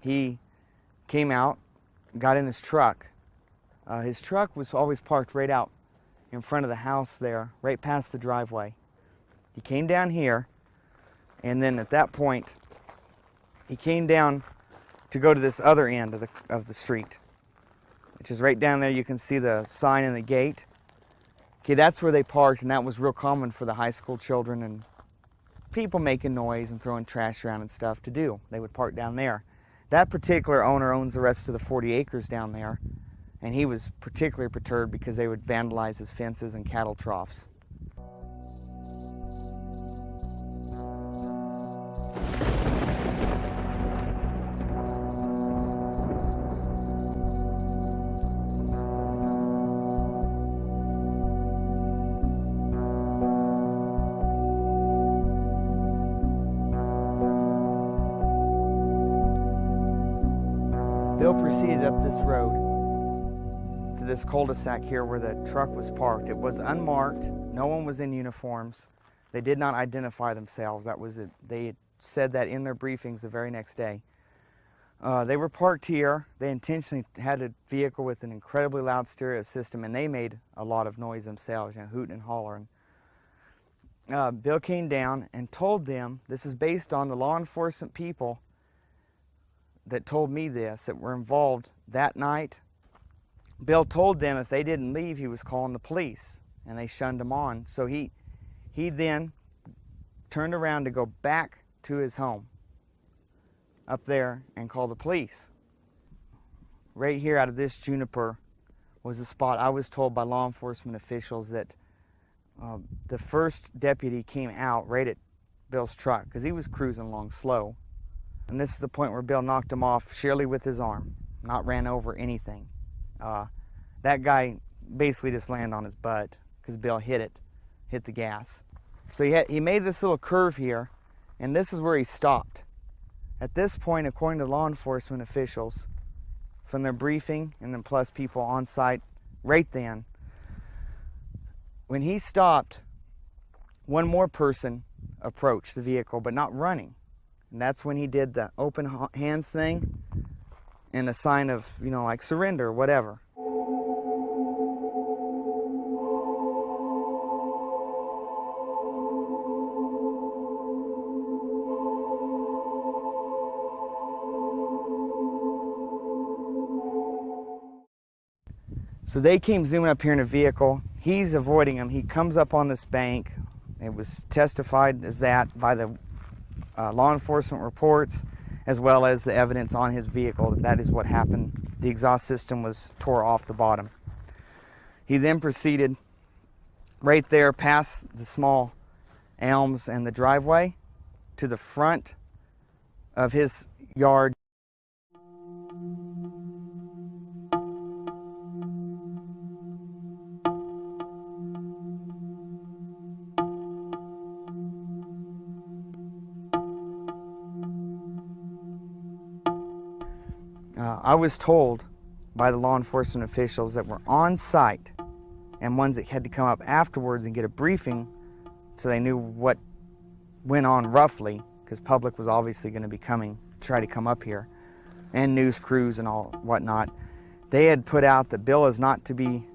He came out, got in his truck. His truck was always parked right out in front of the house there, right past the driveway. He came down here, and then at that point, he came down to go to this other end of the street, which is right down there. You can see the sign and the gate. Okay, that's where they parked, and that was real common for the high school children and people making noise and throwing trash around and stuff to do. They would park down there. That particular owner owns the rest of the 40 acres down there, and he was particularly perturbed because they would vandalize his fences and cattle troughs. Bill proceeded up this road to this cul-de-sac here where the truck was parked. It was unmarked. No one was in uniforms. They did not identify themselves. That was it. They had said that in their briefings the very next day. They were parked here. They intentionally had a vehicle with an incredibly loud stereo system, and they made a lot of noise themselves, hooting and hollering. Bill came down and told them, this is based on the law enforcement people that told me this, that were involved that night. Bill told them if they didn't leave, he was calling the police, and they shunned him on. So he then turned around to go back to his home up there and call the police. Right here out of this juniper was a spot. I was told by law enforcement officials that the first deputy came out right at Bill's truck because he was cruising along slow. And this is the point where Bill knocked him off sheerly with his arm, not ran over anything. That guy basically just landed on his butt because Bill hit the gas. So he made this little curve here, and this is where he stopped. At this point, according to law enforcement officials, from their briefing and then plus people on site right then, when he stopped, one more person approached the vehicle, but not running. And that's when he did the open hands thing and a sign of, like surrender or whatever. So they came zooming up here in a vehicle. He's avoiding them. He comes up on this bank. It was testified as that by the law enforcement reports, as well as the evidence on his vehicle that is what happened. The exhaust system was tore off the bottom. He then proceeded right there past the small elms and the driveway to the front of his yard. I was told by the law enforcement officials that were on site and ones that had to come up afterwards and get a briefing so they knew what went on roughly, because public was obviously going to be coming to try to come up here, and news crews and all whatnot. They had put out that Bill is not to be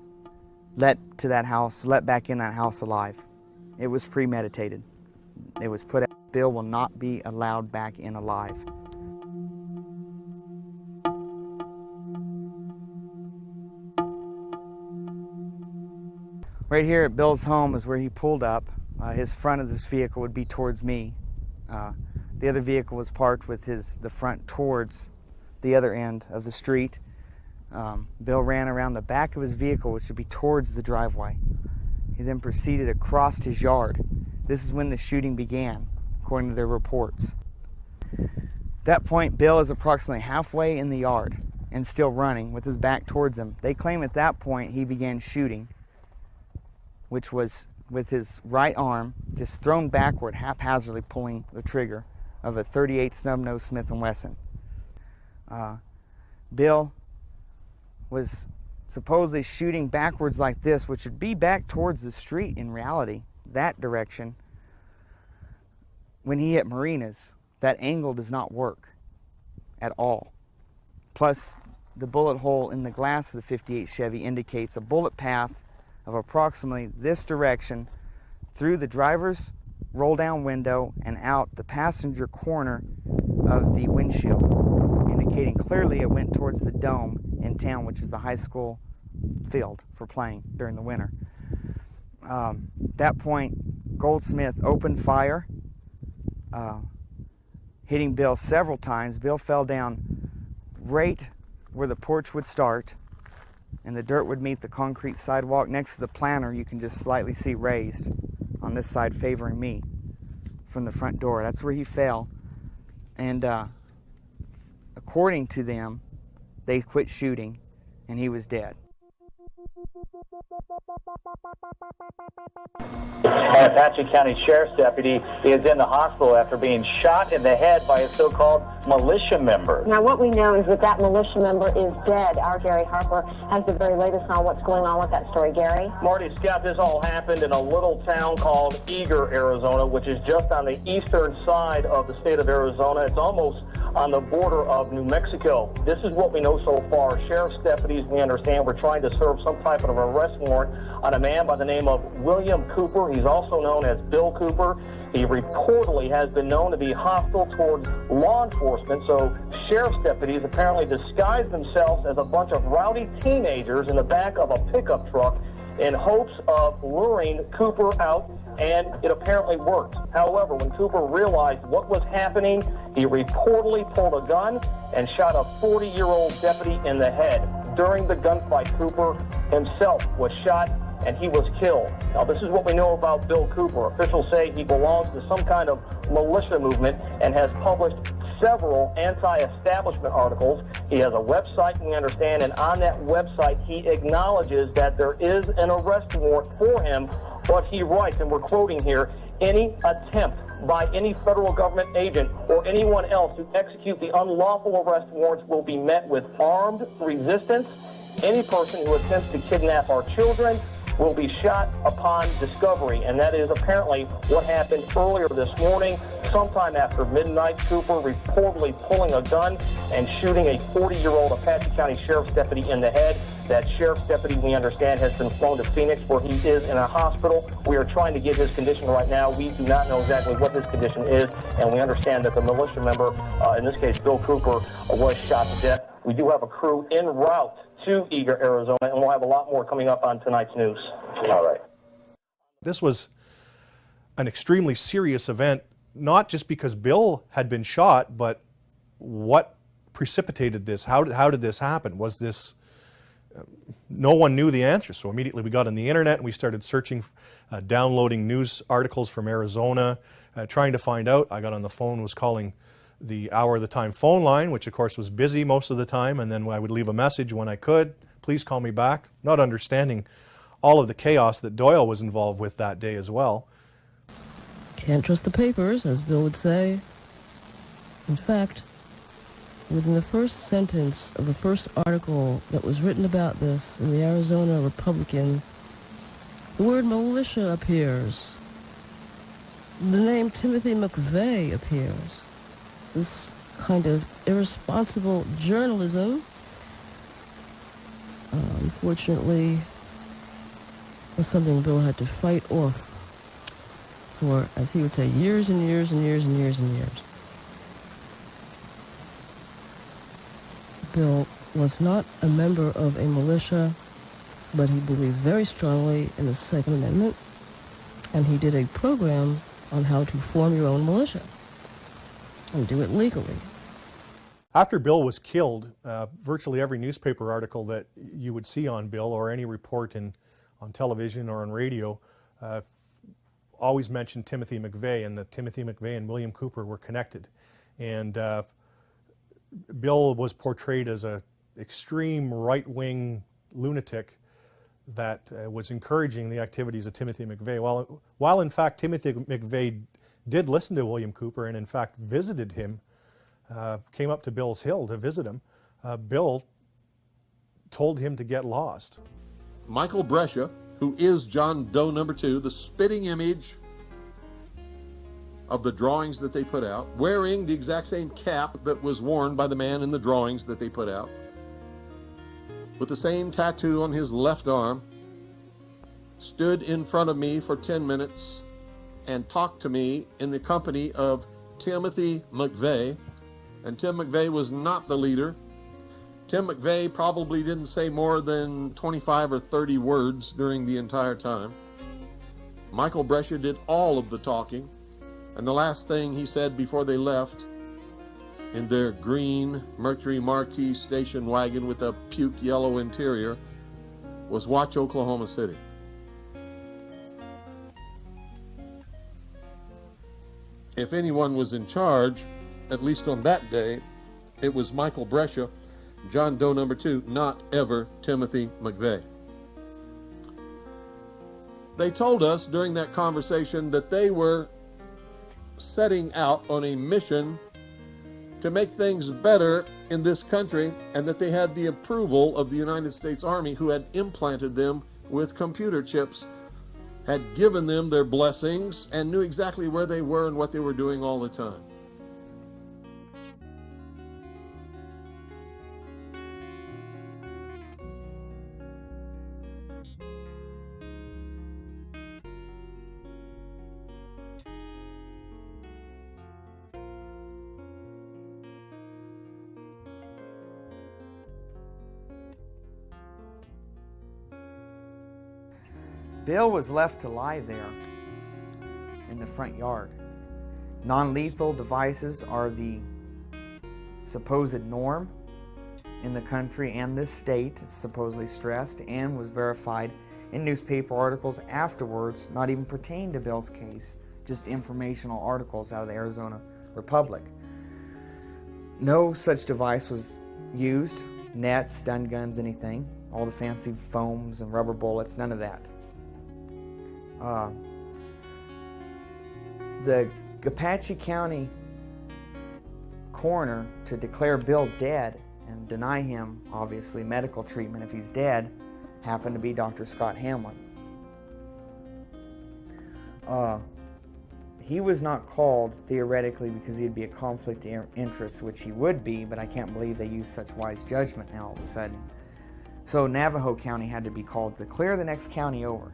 let back in that house alive. It was premeditated. It was put out, Bill will not be allowed back in alive. Right here at Bill's home is where he pulled up. His front of this vehicle would be towards me. The other vehicle was parked with the front towards the other end of the street. Bill ran around the back of his vehicle, which would be towards the driveway. He then proceeded across his yard. This is when the shooting began, according to their reports. At that point, Bill is approximately halfway in the yard and still running with his back towards him. They claim at that point he began shooting, which was with his right arm just thrown backward, haphazardly pulling the trigger of a .38 snub-nose Smith & Wesson. Bill was supposedly shooting backwards like this, which would be back towards the street in reality, that direction. When he hit Marina's, that angle does not work at all. Plus, the bullet hole in the glass of the 58 Chevy indicates a bullet path of approximately this direction through the driver's roll-down window and out the passenger corner of the windshield, indicating clearly it went towards the dome in town, which is the high school field for playing during the winter. At that point, Goldsmith opened fire, hitting Bill several times. Bill fell down right where the porch would start, and the dirt would meet the concrete sidewalk. Next to the planter, you can just slightly see raised on this side favoring me from the front door. That's where he fell. And according to them, they quit shooting and he was dead. An Apache County Sheriff's deputy is in the hospital after being shot in the head by a so-called militia member. Now, what we know is that militia member is dead. Our Gary Harper has the very latest on what's going on with that story. Gary? Marty, Scott, this all happened in a little town called Eager, Arizona, which is just on the eastern side of the state of Arizona. It's almost on the border of New Mexico. This is what we know so far. Sheriff's deputies, we understand, were trying to serve some type of arrest warrant on a man by the name of William Cooper. He's also known as Bill Cooper. He reportedly has been known to be hostile towards law enforcement, so sheriff's deputies apparently disguised themselves as a bunch of rowdy teenagers in the back of a pickup truck in hopes of luring Cooper out, and it apparently worked. However, when Cooper realized what was happening, he reportedly pulled a gun and shot a 40-year-old deputy in the head. During the gunfight, Cooper himself was shot and he was killed. Now, this is what we know about Bill Cooper. Officials say he belongs to some kind of militia movement and has published several anti-establishment articles. He has a website, we understand, and on that website he acknowledges that there is an arrest warrant for him, but he writes, and we're quoting here, any attempt by any federal government agent or anyone else to execute the unlawful arrest warrants will be met with armed resistance. Any person who attempts to kidnap our children will be shot upon discovery, and that is apparently what happened earlier this morning. Sometime after midnight, Cooper reportedly pulling a gun and shooting a 40-year-old Apache County Sheriff's deputy in the head. That Sheriff's deputy, we understand, has been flown to Phoenix, where he is in a hospital. We are trying to get his condition right now. We do not know exactly what his condition is, and we understand that the militia member, in this case Bill Cooper, was shot to death. We do have a crew en route to Eager, Arizona, and we'll have a lot more coming up on tonight's news. All right. This was an extremely serious event, not just because Bill had been shot, but what precipitated this? How did this happen? Was this... no one knew the answer, so immediately we got on the internet and we started searching, downloading news articles from Arizona, trying to find out. I got on the phone, was calling the Hour of the Time phone line, which of course was busy most of the time, and then I would leave a message when I could, please call me back, not understanding all of the chaos that Doyle was involved with that day as well. Can't trust the papers, as Bill would say. In fact, within the first sentence of the first article that was written about this in the Arizona Republican, the word militia appears. The name Timothy McVeigh appears. This kind of irresponsible journalism, unfortunately, was something Bill had to fight off for, as he would say, years and years and years and years and years. Bill was not a member of a militia, but he believed very strongly in the Second Amendment, and he did a program on how to form your own militia and do it legally. After Bill was killed, virtually every newspaper article that you would see on Bill or any report on television or on radio always mentioned Timothy McVeigh, and that Timothy McVeigh and William Cooper were connected. And Bill was portrayed as an extreme right-wing lunatic that was encouraging the activities of Timothy McVeigh. While in fact Timothy McVeigh did listen to William Cooper and in fact visited him, came up to Bill's Hill to visit him, Bill told him to get lost. Michael Brescia, who is John Doe number 2, the spitting image of the drawings that they put out, wearing the exact same cap that was worn by the man in the drawings that they put out, with the same tattoo on his left arm, stood in front of me for 10 minutes and talked to me in the company of Timothy McVeigh. And Tim McVeigh was not the leader. Tim McVeigh probably didn't say more than 25 or 30 words during the entire time. Michael Brescia did all of the talking. And the last thing he said before they left in their green Mercury Marquis station wagon with a puke yellow interior was, "Watch Oklahoma City." If anyone was in charge, at least on that day, it was Michael Brescia, John Doe number 2, not ever Timothy McVeigh. They told us during that conversation that they were setting out on a mission to make things better in this country, and that they had the approval of the United States Army, who had implanted them with computer chips, had given them their blessings, and knew exactly where they were and what they were doing all the time. Bill was left to lie there in the front yard. Non-lethal devices are the supposed norm in the country and this state. It's supposedly stressed and was verified in newspaper articles afterwards, not even pertaining to Bill's case, just informational articles out of the Arizona Republic. No such device was used, nets, stun guns, anything. All the fancy foams and rubber bullets, none of that. The Apache County coroner, to declare Bill dead and deny him, obviously, medical treatment if he's dead, happened to be Dr. Scott Hamlin. He was not called, theoretically, because he'd be a conflict of interest, which he would be, but I can't believe they used such wise judgment now all of a sudden. So Navajo County had to be called to clear the next county over.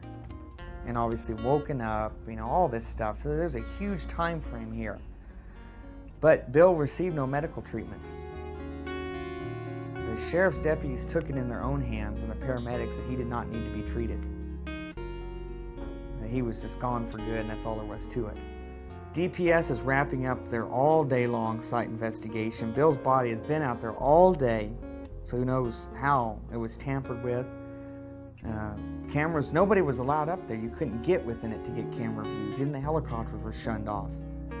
And obviously woken up, all this stuff. So there's a huge time frame here. But Bill received no medical treatment. the sheriff's deputies took it in their own hands, and the paramedics, that he did not need to be treated. That he was just gone for good, and that's all there was to it. DPS is wrapping up their all-day-long site investigation. Bill's body has been out there all day, so who knows how it was tampered with. Cameras, nobody was allowed up there. You couldn't get within it to get camera views. Even the helicopters were shunned off,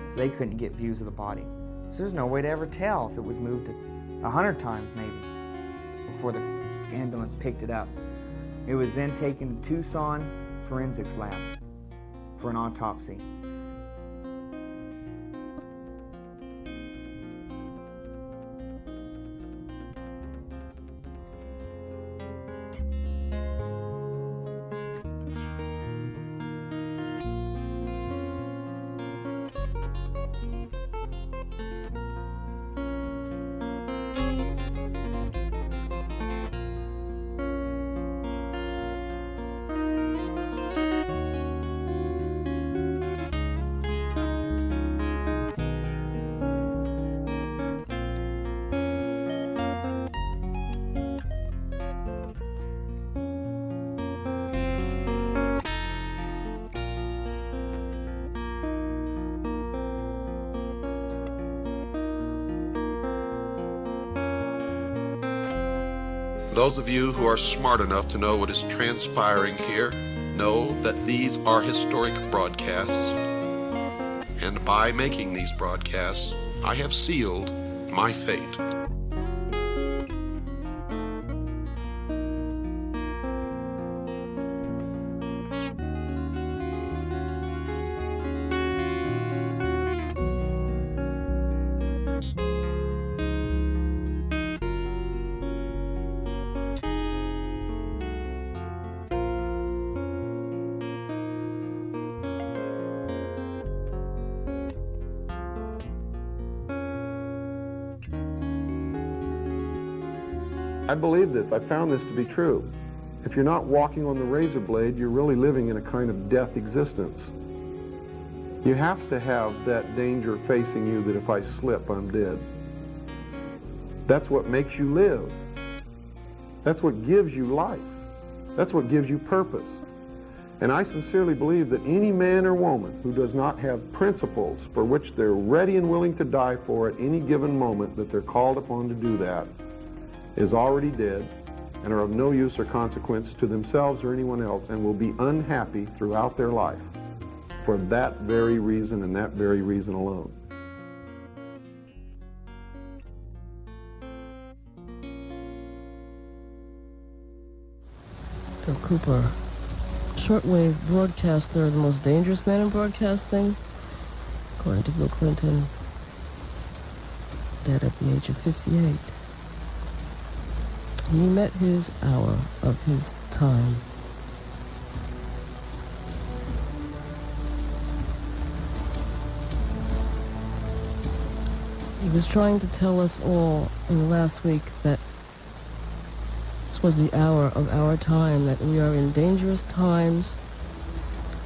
so they couldn't get views of the body. So there's no way to ever tell if it was moved 100 times maybe before the ambulance picked it up. It was then taken to Tucson Forensics Lab for an autopsy. Those of you who are smart enough to know what is transpiring here know that these are historic broadcasts, and by making these broadcasts, I have sealed my fate. I believe this. I found this to be true. If you're not walking on the razor blade, you're really living in a kind of death existence. You have to have that danger facing you that if I slip, I'm dead. That's what makes you live. That's what gives you life. That's what gives you purpose. And I sincerely believe that any man or woman who does not have principles for which they're ready and willing to die for at any given moment that they're called upon to do that is already dead and are of no use or consequence to themselves or anyone else, and will be unhappy throughout their life for that very reason and that very reason alone. Bill Cooper, shortwave broadcaster, the most dangerous man in broadcasting, according to Bill Clinton, dead at the age of 58. He met his hour of his time. He was trying to tell us all in the last week that this was the hour of our time, that we are in dangerous times.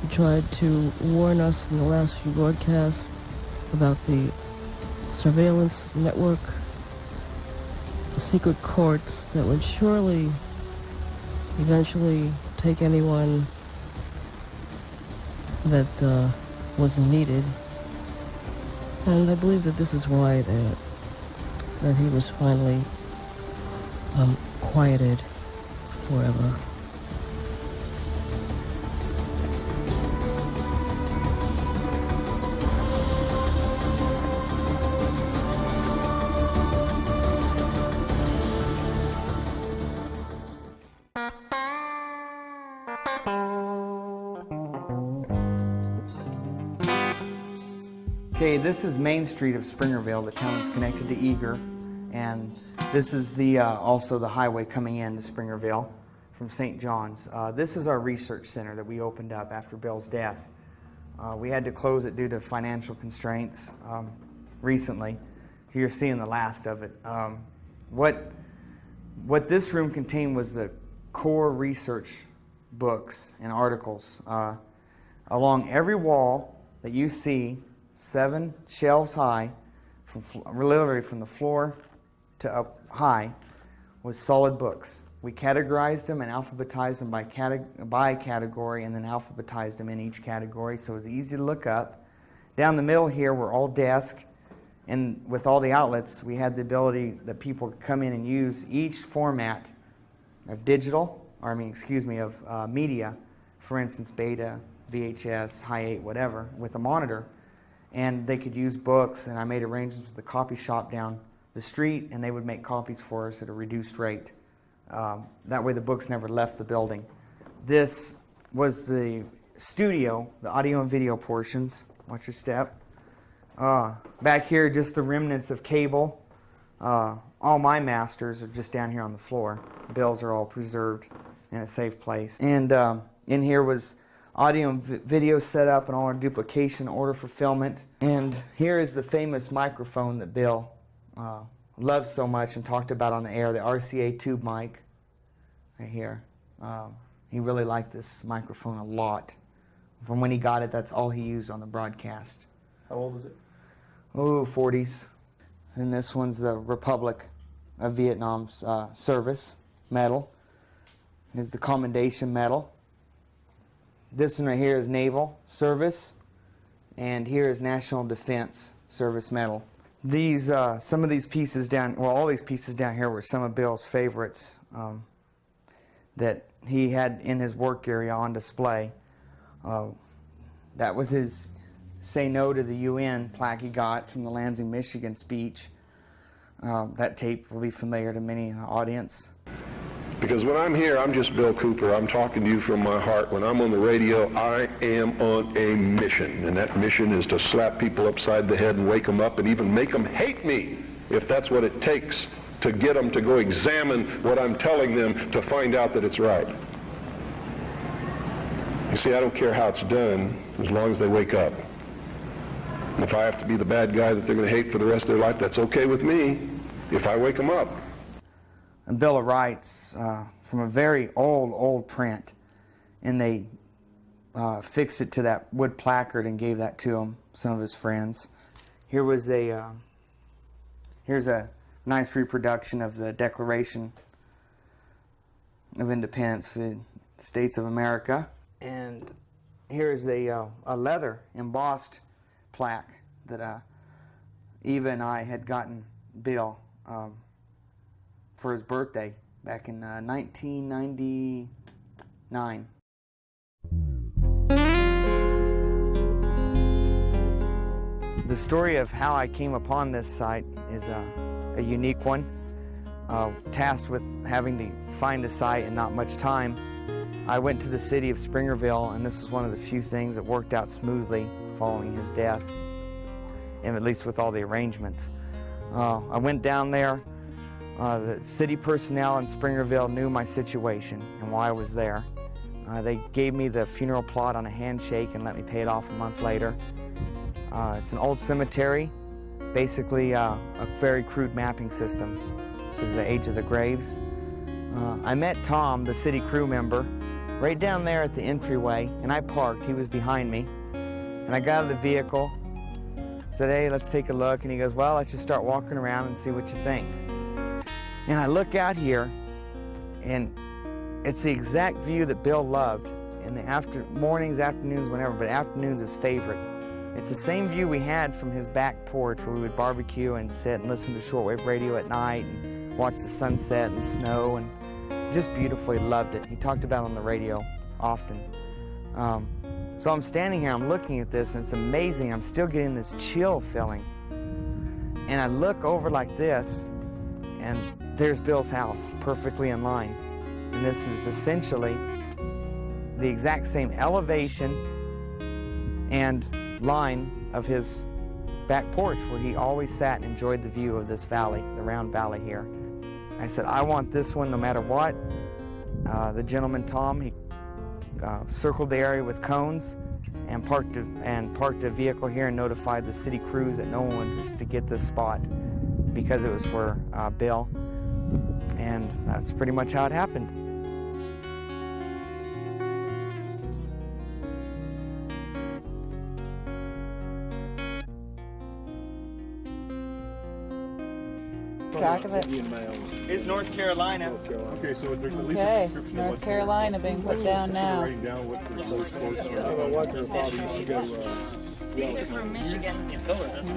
He tried to warn us in the last few broadcasts about the surveillance network, the secret courts that would surely eventually take anyone that was needed. And I believe that this is why that he was finally quieted forever. Okay, this is Main Street of Springerville. The town is connected to Eager, and this is the also the highway coming in to Springerville from St. John's. This is our research center that we opened up after Bill's death. We had to close it due to financial constraints recently. You're seeing the last of it. What this room contained was the core research books and articles. Along every wall that you see, 7 shelves high, literally from the floor to up high, was solid books. We categorized them and alphabetized them by category, and then alphabetized them in each category, so it was easy to look up. Down the middle here were all desks, and with all the outlets, we had the ability that people could come in and use each format of of media, for instance, beta, VHS, high 8, whatever, with a monitor, and they could use books, and I made arrangements with the copy shop down the street, and they would make copies for us at a reduced rate. That way the books never left the building. This was the studio, the audio and video portions. Watch your step. Back here, just the remnants of cable. All my masters are just down here on the floor. Bill's are all preserved in a safe place. And in here was audio and video setup and all our duplication, order fulfillment. And here is the famous microphone that Bill loved so much and talked about on the air, the RCA tube mic right here. He really liked this microphone a lot. From when he got it, that's all he used on the broadcast. How old is it? Oh, 40s. And this one's the Republic of Vietnam's service medal. Here's the Commendation Medal. This one right here is Naval Service. And here is National Defense Service Medal. These, some of these pieces down, well, all these pieces down here were some of Bill's favorites that he had in his work area on display. That was his Say No to the UN plaque he got from the Lansing, Michigan speech. That tape will be familiar to many in the audience. Because when I'm here, I'm just Bill Cooper. I'm talking to you from my heart. When I'm on the radio, I am on a mission. And that mission is to slap people upside the head and wake them up and even make them hate me, if that's what it takes to get them to go examine what I'm telling them to find out that it's right. You see, I don't care how it's done as long as they wake up. And if I have to be the bad guy that they're going to hate for the rest of their life, that's okay with me if I wake them up. And Bill of Rights from a very old print, and they fixed it to that wood placard and gave that to him, some of his friends. Here was here's a nice reproduction of the Declaration of Independence for the States of America. And here's a leather embossed plaque that Eva and I had gotten Bill for his birthday back in 1999. The story of how I came upon this site is a unique one. Tasked with having to find a site and not much time, I went to the city of Springerville, and this was one of the few things that worked out smoothly following his death, and at least with all the arrangements. I went down there. The city personnel in Springerville knew my situation and why I was there. They gave me the funeral plot on a handshake and let me pay it off a month later. It's an old cemetery, basically a very crude mapping system because of the age of the graves. I met Tom, the city crew member, right down there at the entryway, and I parked. He was behind me, and I got out of the vehicle, said, "Hey, let's take a look," and he goes, "Well, let's just start walking around and see what you think." And I look out here, and it's the exact view that Bill loved in the mornings, afternoons, whenever, but afternoons his favorite. It's the same view we had from his back porch where we would barbecue and sit and listen to shortwave radio at night and watch the sunset and the snow, and just beautiful. He loved it. He talked about it on the radio often. So I'm standing here, I'm looking at this, and it's amazing. I'm still getting this chill feeling. And I look over like this, and there's Bill's house, perfectly in line. And this is essentially the exact same elevation and line of his back porch where he always sat and enjoyed the view of this valley, the round valley here. I said, I want this one no matter what. The gentleman, Tom, he circled the area with cones and parked a vehicle here and notified the city crews that no one was to get this spot because it was for Bill. And that's pretty much how it happened. track of it? It's North Carolina. Okay, so at least Okay, North Carolina being put down now. writing down what's the most These are from Michigan.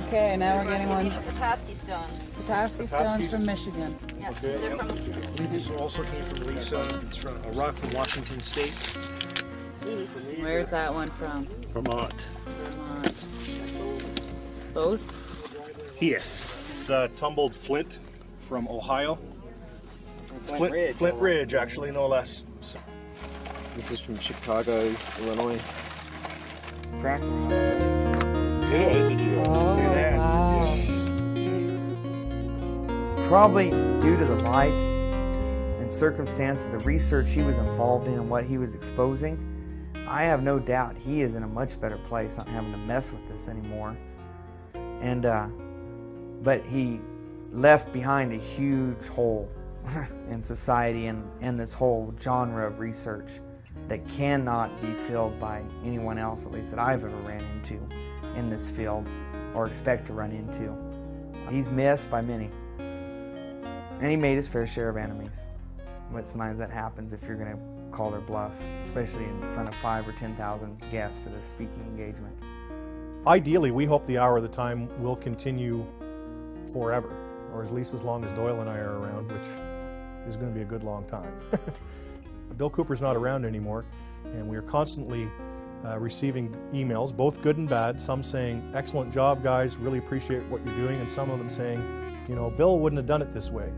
Okay, now we're getting ones. Petoskey stones. Petoskey stones from Michigan. Yeah, they're from This also came from Lisa. It's from a rock from Washington State. Where's that one from? Vermont. Vermont. Both? Yes. tumbled flint from Ohio. Flint Ridge, actually, no less. This is from Chicago, Illinois. Cracker. Good. Oh, wow. Probably due to the light and circumstances, the research he was involved in and what he was exposing, I have no doubt he is in a much better place, not having to mess with this anymore. And but he left behind a huge hole in society and this whole genre of research that cannot be filled by anyone else, at least that I've ever ran into in this field or expect to run into. He's missed by many. And he made his fair share of enemies. But sometimes that happens if you're going to call their bluff, especially in front of 5,000 or 10,000 guests at a speaking engagement. Ideally, we hope the Hour of the Time will continue forever, or at least as long as Doyle and I are around, which is going to be a good long time. Bill Cooper's not around anymore, and we are constantly receiving emails, both good and bad, some saying, excellent job guys, really appreciate what you're doing, and some of them saying, you know, Bill wouldn't have done it this way.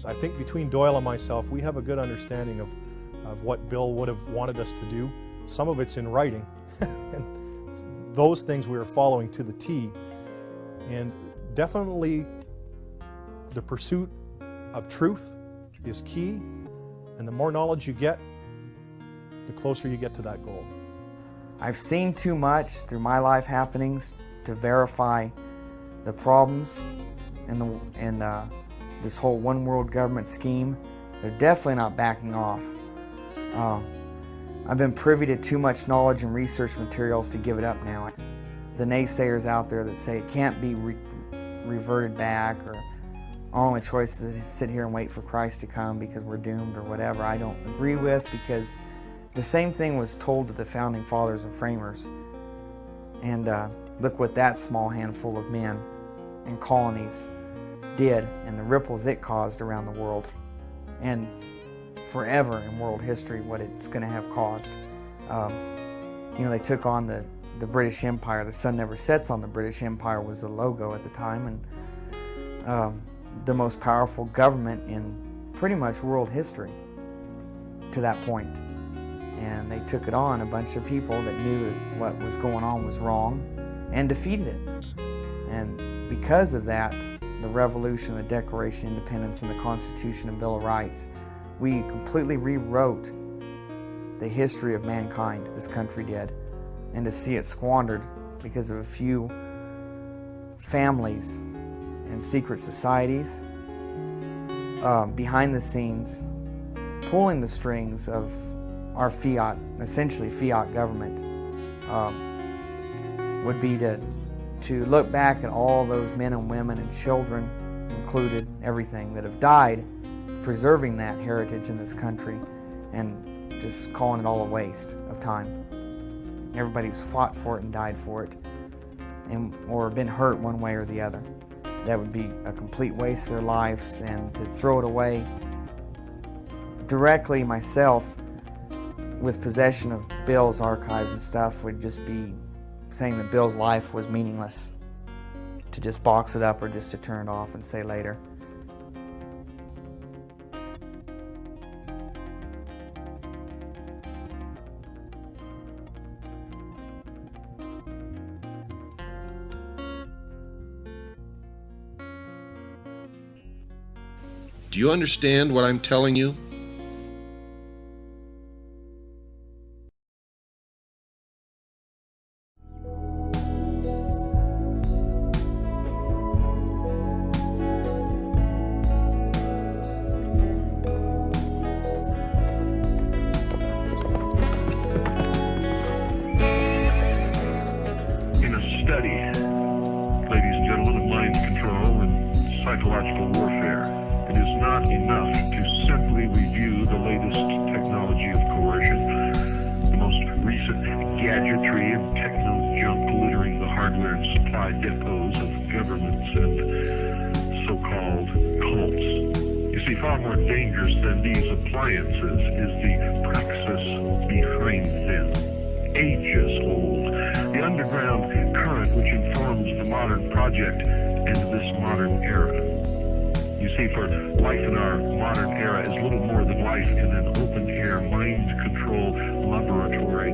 I think between Doyle and myself, we have a good understanding of what Bill would have wanted us to do. Some of it's in writing, and those things we are following to the T. And definitely the pursuit of truth is key, and the more knowledge you get, the closer you get to that goal. I've seen too much through my life happenings to verify the problems and this whole one world government scheme. They're definitely not backing off. I've been privy to too much knowledge and research materials to give it up now. The naysayers out there that say it can't be reverted back, or our only choice is to sit here and wait for Christ to come because we're doomed or whatever, I don't agree with, because the same thing was told to the founding fathers and framers. And look what that small handful of men and colonies did and the ripples it caused around the world, and forever in world history what it's going to have caused. You know, they took on the British Empire. The sun never sets on the British Empire was the logo at the time, and the most powerful government in pretty much world history to that point. And they took it on, a bunch of people that knew that what was going on was wrong, and defeated it. And because of that, the Revolution, the Declaration of Independence, and the Constitution and Bill of Rights, we completely rewrote the history of mankind, this country did. And to see it squandered because of a few families and secret societies behind the scenes, pulling the strings of our fiat, essentially fiat government, would be to look back at all those men and women and children included, everything that have died preserving that heritage in this country, and just calling it all a waste of time. Everybody who's fought for it and died for it, or been hurt one way or the other. That would be a complete waste of their lives, and to throw it away directly myself with possession of Bill's archives and stuff would just be saying that Bill's life was meaningless, to just box it up or just to turn it off and say later. Do you understand what I'm telling you? In a study, ladies and gentlemen, of mind control and psychological warfare, occupied depots of governments and so-called cults. You see, far more dangerous than these appliances is the praxis behind them. Ages old, the underground current which informs the modern project and this modern era. You see, for life in our modern era is little more than life in an open-air mind control laboratory.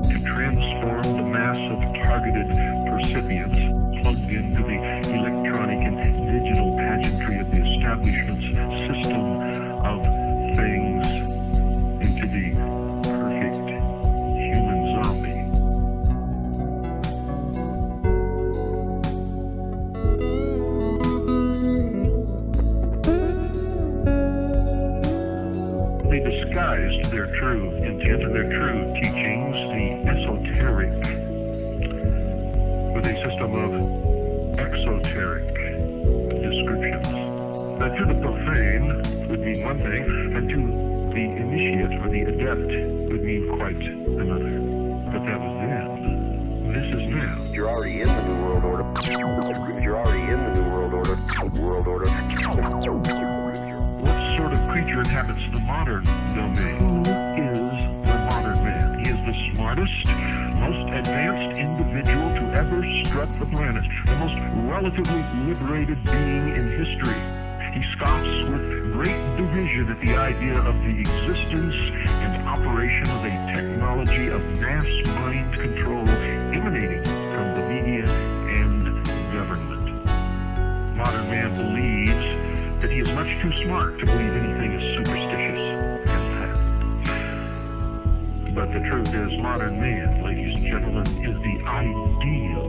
To transform the mass of targeted percipients plugged into the electronic and digital pageantry of the establishment's system of things into the perfect human zombie. They disguised their true intent and their true teachings, the esoteric, with a system of exoteric descriptions. That to the profane would mean one thing, and to the initiate or the adept would mean quite another. But that was then. This is now. You're already in the New World Order. You're already in the New World Order. World Order. What sort of creature inhabits the modern domain? Who is the modern man? He is the smartest, most advanced individual to ever strut the planet, the most relatively liberated being in history. He scoffs with great derision at the idea of the existence and operation of a technology of mass mind control emanating from the media and government. Modern man believes that he is much too smart to believe anything as superstitious as that. But the truth is, modern man, ladies and gentlemen, is the ideal